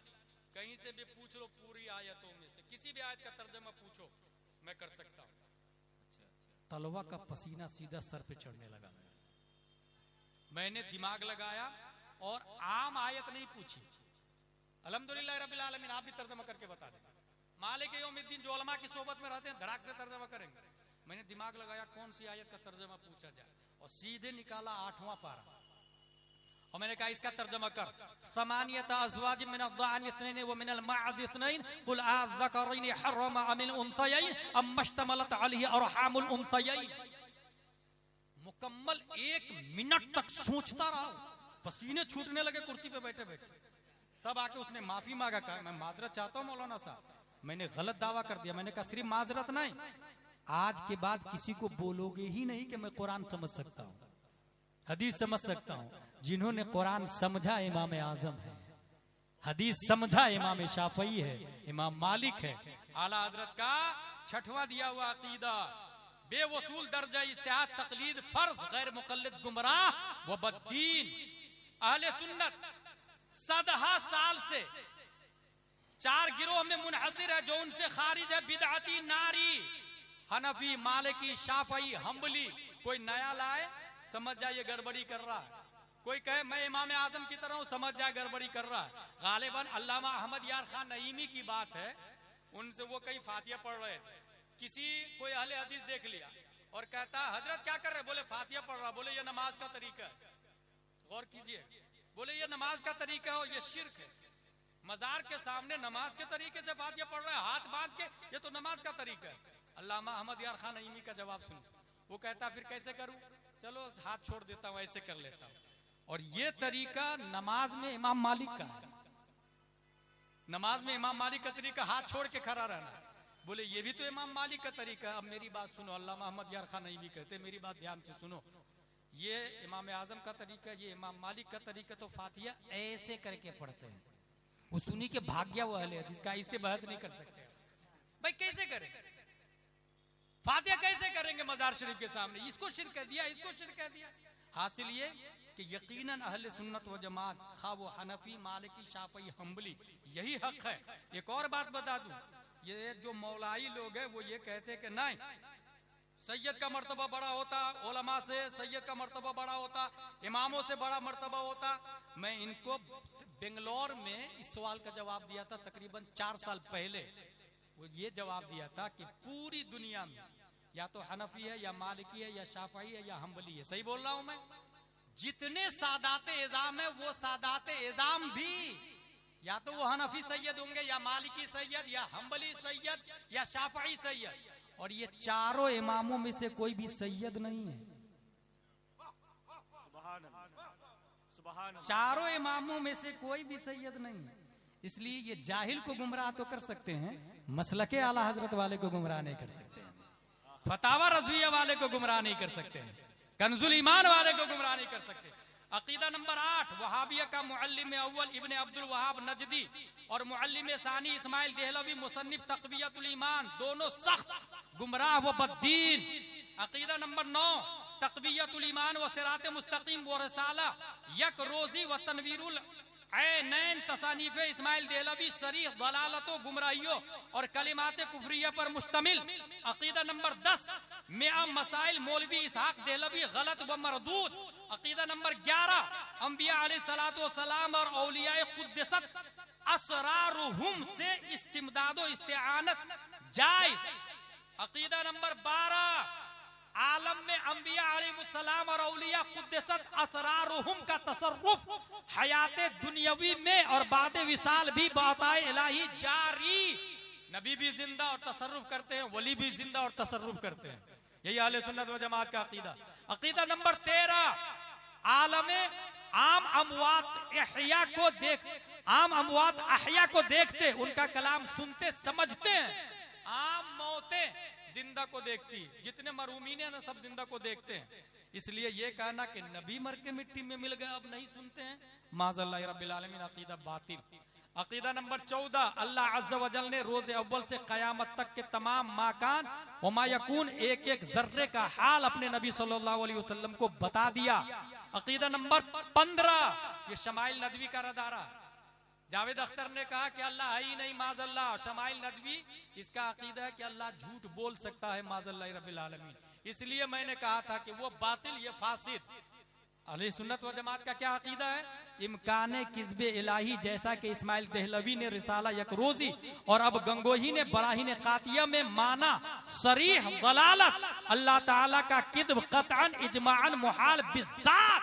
कहीं से भी पूछ लो, पूरी आयतों में से किसी भी आयत का तर्जुमा पूछो, मैं कर सकता हूँ। तलवा का पसीना सीधा सर पे चढ़ने लगा। मैंने दिमाग लगाया और आम आयत नहीं पूछी, अल्हम्दुलिल्लाह रब्बिल आलमीन, आप भी तर्जुमा करके बता दें। मालिक यौमिद्दीन जो उलमा की सोबत में रहते हैं धड़ाक से तर्जुमा करेंगे। मैंने दिमाग लगाया कौन सी आयत का तर्जुमा पूछा जाए, और सीधे निकाला 8वां पारा। और मैंने कहा इसका तर्जुमा कर, समानियता अज़वाज मिन अज़्ज़ान इस्नैन व मिनल माअज़ इस्नैन कुल अज़्ज़करैन हर्रम अमिल उन्सयैन अम्मश्तमलत अलैहि अरहामुल उन्सयैन। मुकम्मल 1 मिनट तक सोचता रहा, पसीने छूटने लगे कुर्सी पे बैठे बैठे। तब आके उसने माफी मांगा, कहा मैं माजरत चाहता हूँ मौलाना साहब, मैंने गलत दावा कर दिया। मैंने कहा सिर्फ माजरत नहीं, आज के बाद किसी को बोलोगे ही नहीं कि मैं कुरान समझ सकता हूँ, हदीस समझ सकता हूँ। जिन्होंने कुरान समझा इमाम आजम है, हदीस समझा इमाम शाफई है, इमाम मालिक है। आला हजरत का 6वां दिया हुआ अकीदा, बेवसूल दर्जा इज्तिहाद तकलीद फर्ज गैर मुकल्लिद गुमराह व बद्दीन। अहले सुन्नत सदहा साल से 4 गिरोह में मुनहसिर है, जो उनसे खारिज है बिदअती नारी, हनफी, मालिकी, शाफई, हम्बली। कोई नया लाए समझ जाए ये गड़बड़ी कर रहा है, कोई कहे मैं इमाम आजम की तरह हूं समझ जाए गड़बड़ी कर रहा है। गालिबन अल्लामा अहमद यार खान नईमी की बात है, उनसे वो कई फातिया पढ़ रहे थे, किसी कोई अहले हदीस देख लिया और कहता हजरत क्या कर रहे, बोले फातिया पढ़ रहा। बोले ये नमाज का तरीका है, गौर कीजिए, बोले ये नमाज का तरीका है और ये शिर्क है। मजार के सामने नमाज के तरीके से फातिया पढ़ रहा है हाथ बांध के, ये तो नमाज का तरीका है। अल्लामा अहमद यार खान नईमी का जवाब सुन, वो कहता फिर कैसे करूं, चलो हाथ छोड़ देता हूं, ऐसे कर लेता हूं। और ये तरीका नमाज में इमाम मालिक का है, नमाज में इमाम मालिक का तरीका हाथ छोड़ के खड़ा रहना है। बोले ये भी तो इमाम मालिक का तरीका है। अब मेरी बात सुनो, अल्लामा अहमद यार खान नईमी कहते, मेरी बात ध्यान से सुनो, ये इमाम आजम का तरीका, ये इमाम मालिक का तरीका, तो फातिया ऐसे करके पढ़ते हैं। वो सुनी के भाग गया वो अहले हदीस का, इससे बहस नहीं कर सकते भाई, कैसे करेंगे फातिया, कैसे करेंगे मजार शरीफ के सामने, इसको शिर्क कह दिया, इसको शिर्क कह दिया। हासिल ये कि यकीनन अहले सुन्नत व जमात, खा वो हनफी, मालिकी, शाफई, हम्बली, यही हक है। एक और बात बता दूं, ये जो मौलाई लोग हैं वो ये कहते हैं कि नहीं सैयद का मर्तबा बड़ा होता, उलमा से सैयद का मर्तबा बड़ा होता, इमामों से बड़ा मर्तबा होता। मैं इनको बेंगलोर में इस सवाल का जवाब दिया था तकरीबन 4 साल पहले। वो ये जवाब दिया था कि पूरी दुनिया में या तो हनफी है या मालिकी है या शाफई है या हम्बली है, सही बोल रहा हूं मैं, जितने सादाते इज़ाम है वो सादाते इज़ाम भी या तो वो हनफी सैयद होंगे या मालिकी सैयद या हम्बली सैयद या शाफई सैयद, और ये चारों इमामों में से कोई भी सैयद नहीं है। चारों इमामों में से कोई भी सैयद नहीं है। इसलिए ये जाहिल को गुमराह तो कर सकते हैं, मसलके आला हजरत वाले को गुमराह नहीं कर सकते, फतावा रज़विया वाले को गुमराह नहीं कर सकते, कंजुल ईमान वाले को गुमराह नहीं कर सकते। अकीदा नंबर 8, वहाबिया का मुअल्लिम अव्वल इब्न अब्दुल वहाब नजदी और मुअल्लिम सानी इस्माइल देहलवी मुसन्निफ तक़वियतुल ईमान, दोनों सख्त गुमराह व बद्दीन। अकीदा नंबर 9, तक़वियतुल ईमान व सिरात मुस्तकीम व रिसाला यक रोजी व तनवीरुल ऐनैन तसानीफ इस्माइल देहलवी सरीह दलालतो गुमराहियों और कलिमात कुफरिया पर मुश्तमिल। अकीदा नंबर 10, मिआ मसाइल मौलवी इसहाक देहलवी गलत व मरदूद। अकीदा नंबर 11, अंबिया अलैहिस्सलातु वस्सलाम और औलिया कुद्दसत असरारुहुम से इस्तिमदाद व इस्तिआनत जायज। अकीदा नंबर 12, आलम में अंबिया अलैहिस्सलाम और औलिया कुद्दसत असरारुहुम का तसर्रुफ हयात दुनियावी में और बाद विसाल भी बाताए इलाही जारी। नबी भी जिंदा और तसर्रुफ करते हैं, वली भी जिंदा और तसर्रुफ करते हैं, यही अहले सुन्नत व जमात का अकीदा। अकीदा नंबर 13, आम अमवात अहया को देखते, उनका कलाम सुनते समझते हैं। आम मौतें जिंदा को देखती, जितने मरूमीन है ना सब जिंदा को देखते हैं। इसलिए ये कहना कि नबी मर के मिट्टी में मिल गए अब नहीं सुनते हैं, माज़अल्लाह रब्बिल आलमीन, अकीदा बातिल। अकीदा नंबर 14, अल्लाह अज़्ज़ व जल ने रोज़े अव्वल से क़यामत तक के तमाम माकान व मा यकून एक एक जर्रे का हाल अपने नबी सल्लल्लाहु अलैहि वसल्लम को बता दिया। अकीदा नंबर 15, ये शमाइल नदवी का रदारा। जावेद अख्तर ने कहा कि अल्लाह है ही नहीं, माज़अल्लाह। शमाइल नदवी इसका अकीदा है कि अल्लाह झूठ बोल सकता है, माज़अल्लाह रब्बिल आलमीन। इसलिए मैंने कहा था कि वो बातिल, ये फासिद। अहले सुन्नत व जमात का क्या अकीदा है? इम्कान किस्बे इलाही, जैसा कि इस्माइल देहलवी ने रिसाला यकरोजी और अब गंगोही ने बराहीन कातिया में माना, सरीह दलालत, अल्लाह ताला का किद्ब कतअन इजमाअन मुहाल बिज़ात।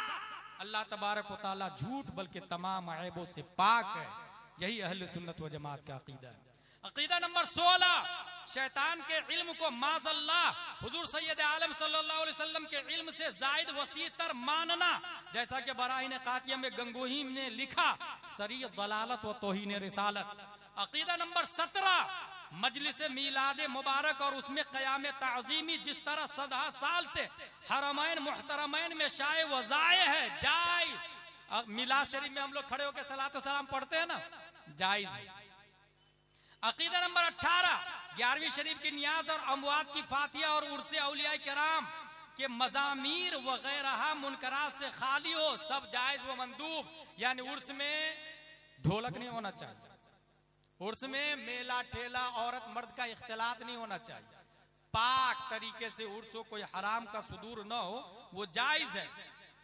अल्लाह तबारक व तआला झूठ बल्कि तमाम ऐबों से पाक है। यही अहले सुन्नत व जमात का अकीदा है। अकीदा नंबर 16, शैतान के इल्म को माज़अल्लाह हुजूर सैयद आलम सल्लल्लाहु अलैहि वसल्लम के इल्म से जायद वसीतर मानना, जैसा कि बराहीन कातिया में गंगोही ने लिखा, सरीह दलालत व तौहीन रिसालत। अकीदा नंबर 17, मजलिस मीलाद मुबारक और उसमें क़याम ताज़ीमी जिस तरह 17 साल से हरमैन मुहतरमैन में शाये व ज़ाये है, जायज़। मिलाद शरीफ में हम लोग खड़े होकर सलातो सलाम पढ़ते हैं ना, जायज़ है। अकीदा नंबर 18, 11वीं शरीफ की नियाज और अमवात की फातिया और उर्से औलिया किराम के मजामीर वगैरह मुनकरात से खाली हो, सब जायज व मंदूब। यानी उर्स में ढोलक नहीं होना चाहिए, उर्स में मेला ठेला औरत मर्द का इख्तिलात नहीं होना चाहिए, पाक तरीके से उर्स हो, कोई हराम का सुदूर न हो, वो जायज है।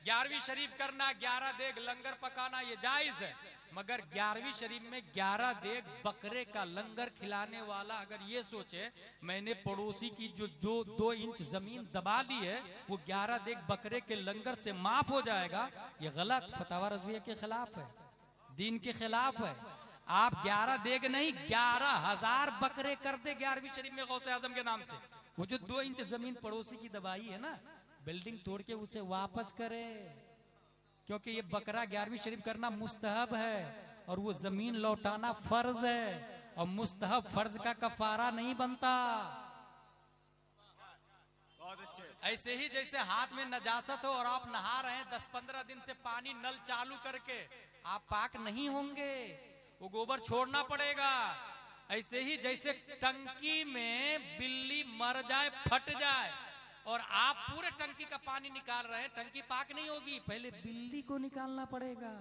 11वीं शरीफ करना, 11 देग लंगर पकाना, ये जायज है। मगर 11वीं शरीफ में 11 देग बकरे का लंगर खिलाने वाला अगर ये सोचे मैंने पड़ोसी की जो 2 इंच जमीन दबा ली है वो 11 देग बकरे के लंगर से माफ हो जाएगा, ये गलत फतवा रज़विया के खिलाफ है, दीन के खिलाफ है। आप 11 देग नहीं 11,000 बकरे कर दे 11वीं शरीफ में गौसे आजम के नाम से। वो जो 2 इंच जमीन पड़ोसी की दबाई है ना, बिल्डिंग तोड़ के उसे वापस करे, क्योंकि ये बकरा 11वीं शरीफ करना मुस्तहब है और वो जमीन लौटाना फर्ज है, और मुस्तहब फर्ज का कफारा नहीं बनता। बहुत अच्छे। ऐसे ही जैसे हाथ में नजासत हो और आप नहा रहे हैं 10-15 दिन से पानी नल चालू करके, आप पाक नहीं होंगे, वो गोबर छोड़ना पड़ेगा। ऐसे ही जैसे टंकी में बिल्ली मर जाए, फट जाए, और आप पूरे टंकी का पानी निकाल रहे हैं, टंकी पाक नहीं होगी, पहले बिल्ली को निकालना पड़ेगा।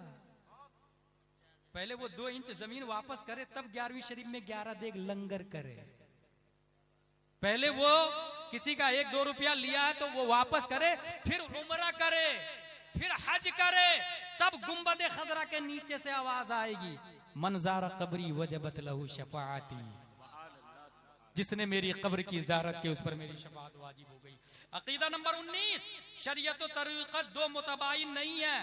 पहले वो 2 इंच जमीन वापस करे, तब 11वीं शरीफ में 11 देग लंगर करे। पहले वो किसी का 1-2 रुपया लिया है तो वो वापस करे, फिर उम्रा करे, फिर हज करे, तब गुंबद खजरा के नीचे से आवाज आएगी, मनजारा कब्री वजबत लहू शफाअती, जिसने मेरी कब्र की ज़ियारत की उस पर मेरी शफाअत वाजिब हो गई। अकीदा नंबर 19, शरीयत और तरीक़त 2 मुतबाइन नहीं है।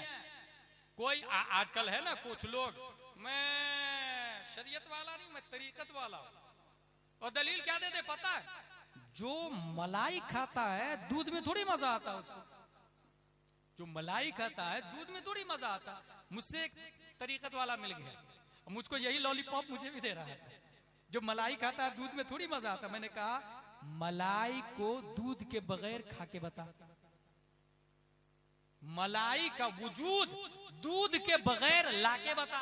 कोई आजकल है ना कुछ लोग, मैं शरीयत वाला नहीं, मैं तरीक़त वाला हूं, और दलील क्या दे दे पता है? जो मलाई खाता है दूध में थोड़ी मजा आता उसको, जो मलाई खाता है दूध में थोड़ी मजा आता। मुझसे एक तरीक़त वाला मिल गया, मुझको यही लॉलीपॉप मुझे भी दे रहा है, जो मलाई खाता है दूध में थोड़ी मजा आता। मैंने कहा मलाई को दूध के बगैर खा के बता, मलाई का वजूद दूध के बगैर लाके बता।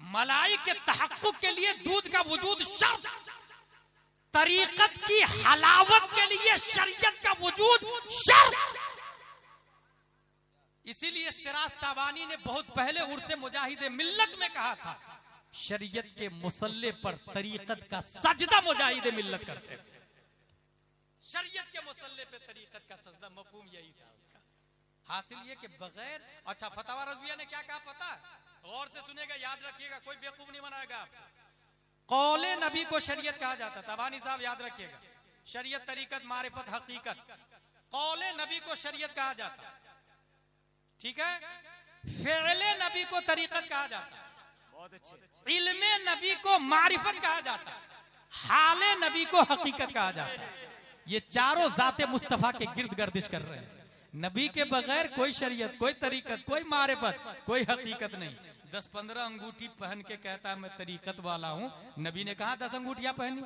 मलाई के तहक्कुक के लिए दूध का वजूद शर्त, तरीक़त की हलावत के लिए शरीयत का वजूद शर्त। इसीलिए सिराज ताबानी ने बहुत पहले उर्से मुजाहिदे मिल्लत में कहा था, शरीयत के मुसल्ले पर तरीक़त का सजदा मुजाहिदे मिल्लत करते थे। शरीयत के मुसल्ले पे तरीक़त का सजदा, मफहूम यही था उसका। हासिल ये कि बगैर, अच्छा फतवा रज़विया ने क्या कहा पता है? गौर से सुनेगा, याद रखिएगा, कोई बेवकूफ नहीं बनाएगा आपको। कौले नबी को शरीयत कहा जाता, तबानी साहब याद रखिएगा, शरीयत तरीक़त मारिफत हकीकत, कौले नबी को शरीयत कहा जाता, ठीक है। फ़िअले नबी को तरीक़त कहा जाता, बहुत अच्छे। इल्मे नबी को मारिफत कहा जाता, हाले नबी को हकीकत कहा जाता। ये चारों जाते मुस्तफा के गिर्द गर्दिश कर रहे हैं। नबी के बगैर कोई शरीयत, कोई तरीक़त, कोई मारिफत, कोई हकीकत नहीं। 10-15 अंगूठी पहन के कहता है मैं तरीक़त वाला हूं। नबी ने कहा 10 अंगूठियां पहनी,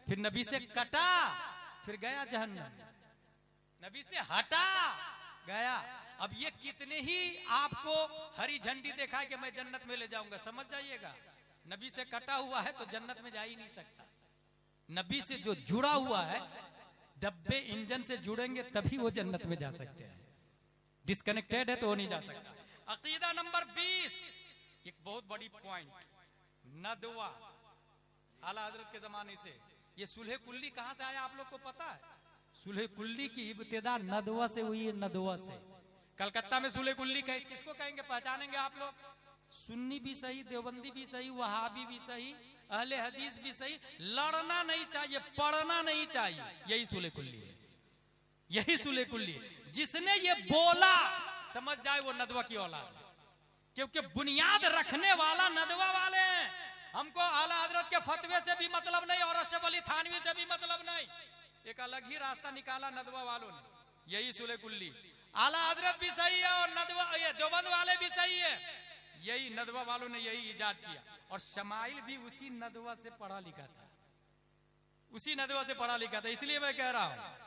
फिर नबी से कटा, फिर गया जहन्नम। नबी से हटा गया। अब ये कितने ही आपको हरी झंडी दिखाए कि मैं जन्नत में ले जाऊंगा, समझ जाइएगा नबी से कटा हुआ है तो जन्नत में जा ही नहीं सकता। नबी से जो जुड़ा हुआ है, डब्बे इंजन से जुड़ेंगे तभी वो जन्नत में जा सकते हैं, डिस्कनेक्टेड है तो वो नहीं जा सकता। अकीदा नंबर 20, एक बहुत बड़ी पॉइंट, नदवा। आला हजरत के जमाने से ये सुलह कुल्ली कहां से आया आप लोग को पता है? सुलह कुल्ली की इब्तिदा नदवा से हुई है, नदवा से। कलकत्ता में सुलह कुल्ली किसको कहेंगे, पहचानेंगे आप लोग? सुन्नी भी सही, देवबंदी भी सही, वहाबी भी सही, अहले हदीस भी सही। लड़ना नहीं चाहिए, पढ़ना नहीं चाहिए, यही सुलह कुल्ली है, यही सुलह कुल्ली है। जिसने ये बोला समझ जाए वो नदवा की औलाद है, क्योंकि बुनियाद रखने वाला नदवा वाले हैं। हमको आला हजरत के फतवे से भी मतलब नहीं और अशरफ अली थानवी से भी मतलब नहीं, एक अलग ही रास्ता निकाला नदवा वालों ने, यही सुलह कुल्ली। आला हजरत भी सही है और नदवा ये देवबंद वाले भी सही है, यही नदवा वालों ने यही इजाद किया। और शमाइल भी उसी नदवा से पढ़ा लिखा था, उसी नदवा से पढ़ा लिखा था। इसलिए मैं कह रहा हूं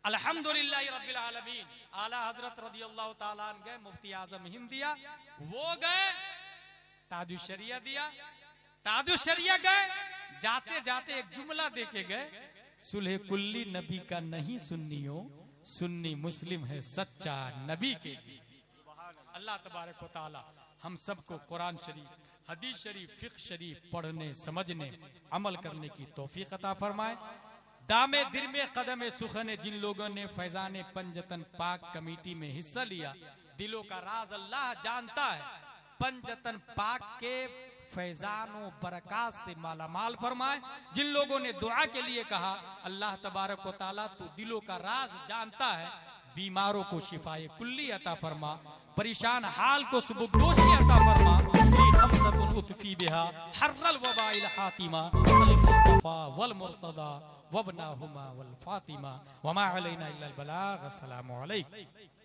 अल्हम्दुलिल्लाह रब्बिल आलमीन। आला हजरत रदियल्लाहु ताला अन्हु गए, मुफ्ती आजम हिंद दिया, वो गए ताजुश शरिया दिया, ताजुश शरिया गए, जाते जाते एक जुमला देके गए, सुलह कुल्ली नबी का नहीं सुन्नियों, सुन्नी मुस्लिम है सच्चा नबी के लिए। अल्लाह तबारक व तआला हम सबको कुरान शरीफ, हदीस शरीफ, फिक्र शरीफ पढ़ने, समझने, अमल करने की तौफीक अता फरमाए। दामे दिल में कदम सुखने जिन लोगों ने फैजान पंजतन पाक कमेटी में हिस्सा लिया, दिलों का राज अल्लाह जानता है। पंजतन पाक के फैजानों बरकत से मालामाल फरमाए। जिन लोगों ने दुआ के लिए कहा, अल्लाह तबारक व तआला तू दिलों का राज जानता है, बीमारों को शिफाए कुल्ली अता फरमा, परेशान हाल को सुबुगदोशी अता फरमा। खमसतुन उतफी बिहा हर्रल वबाइल हातिमा अल मुस्तफा वल मुर्तदा वबनाहुमा वल फातिमा वमा अलैना इल्लल बलाग। अस्सलामु अलैकुम।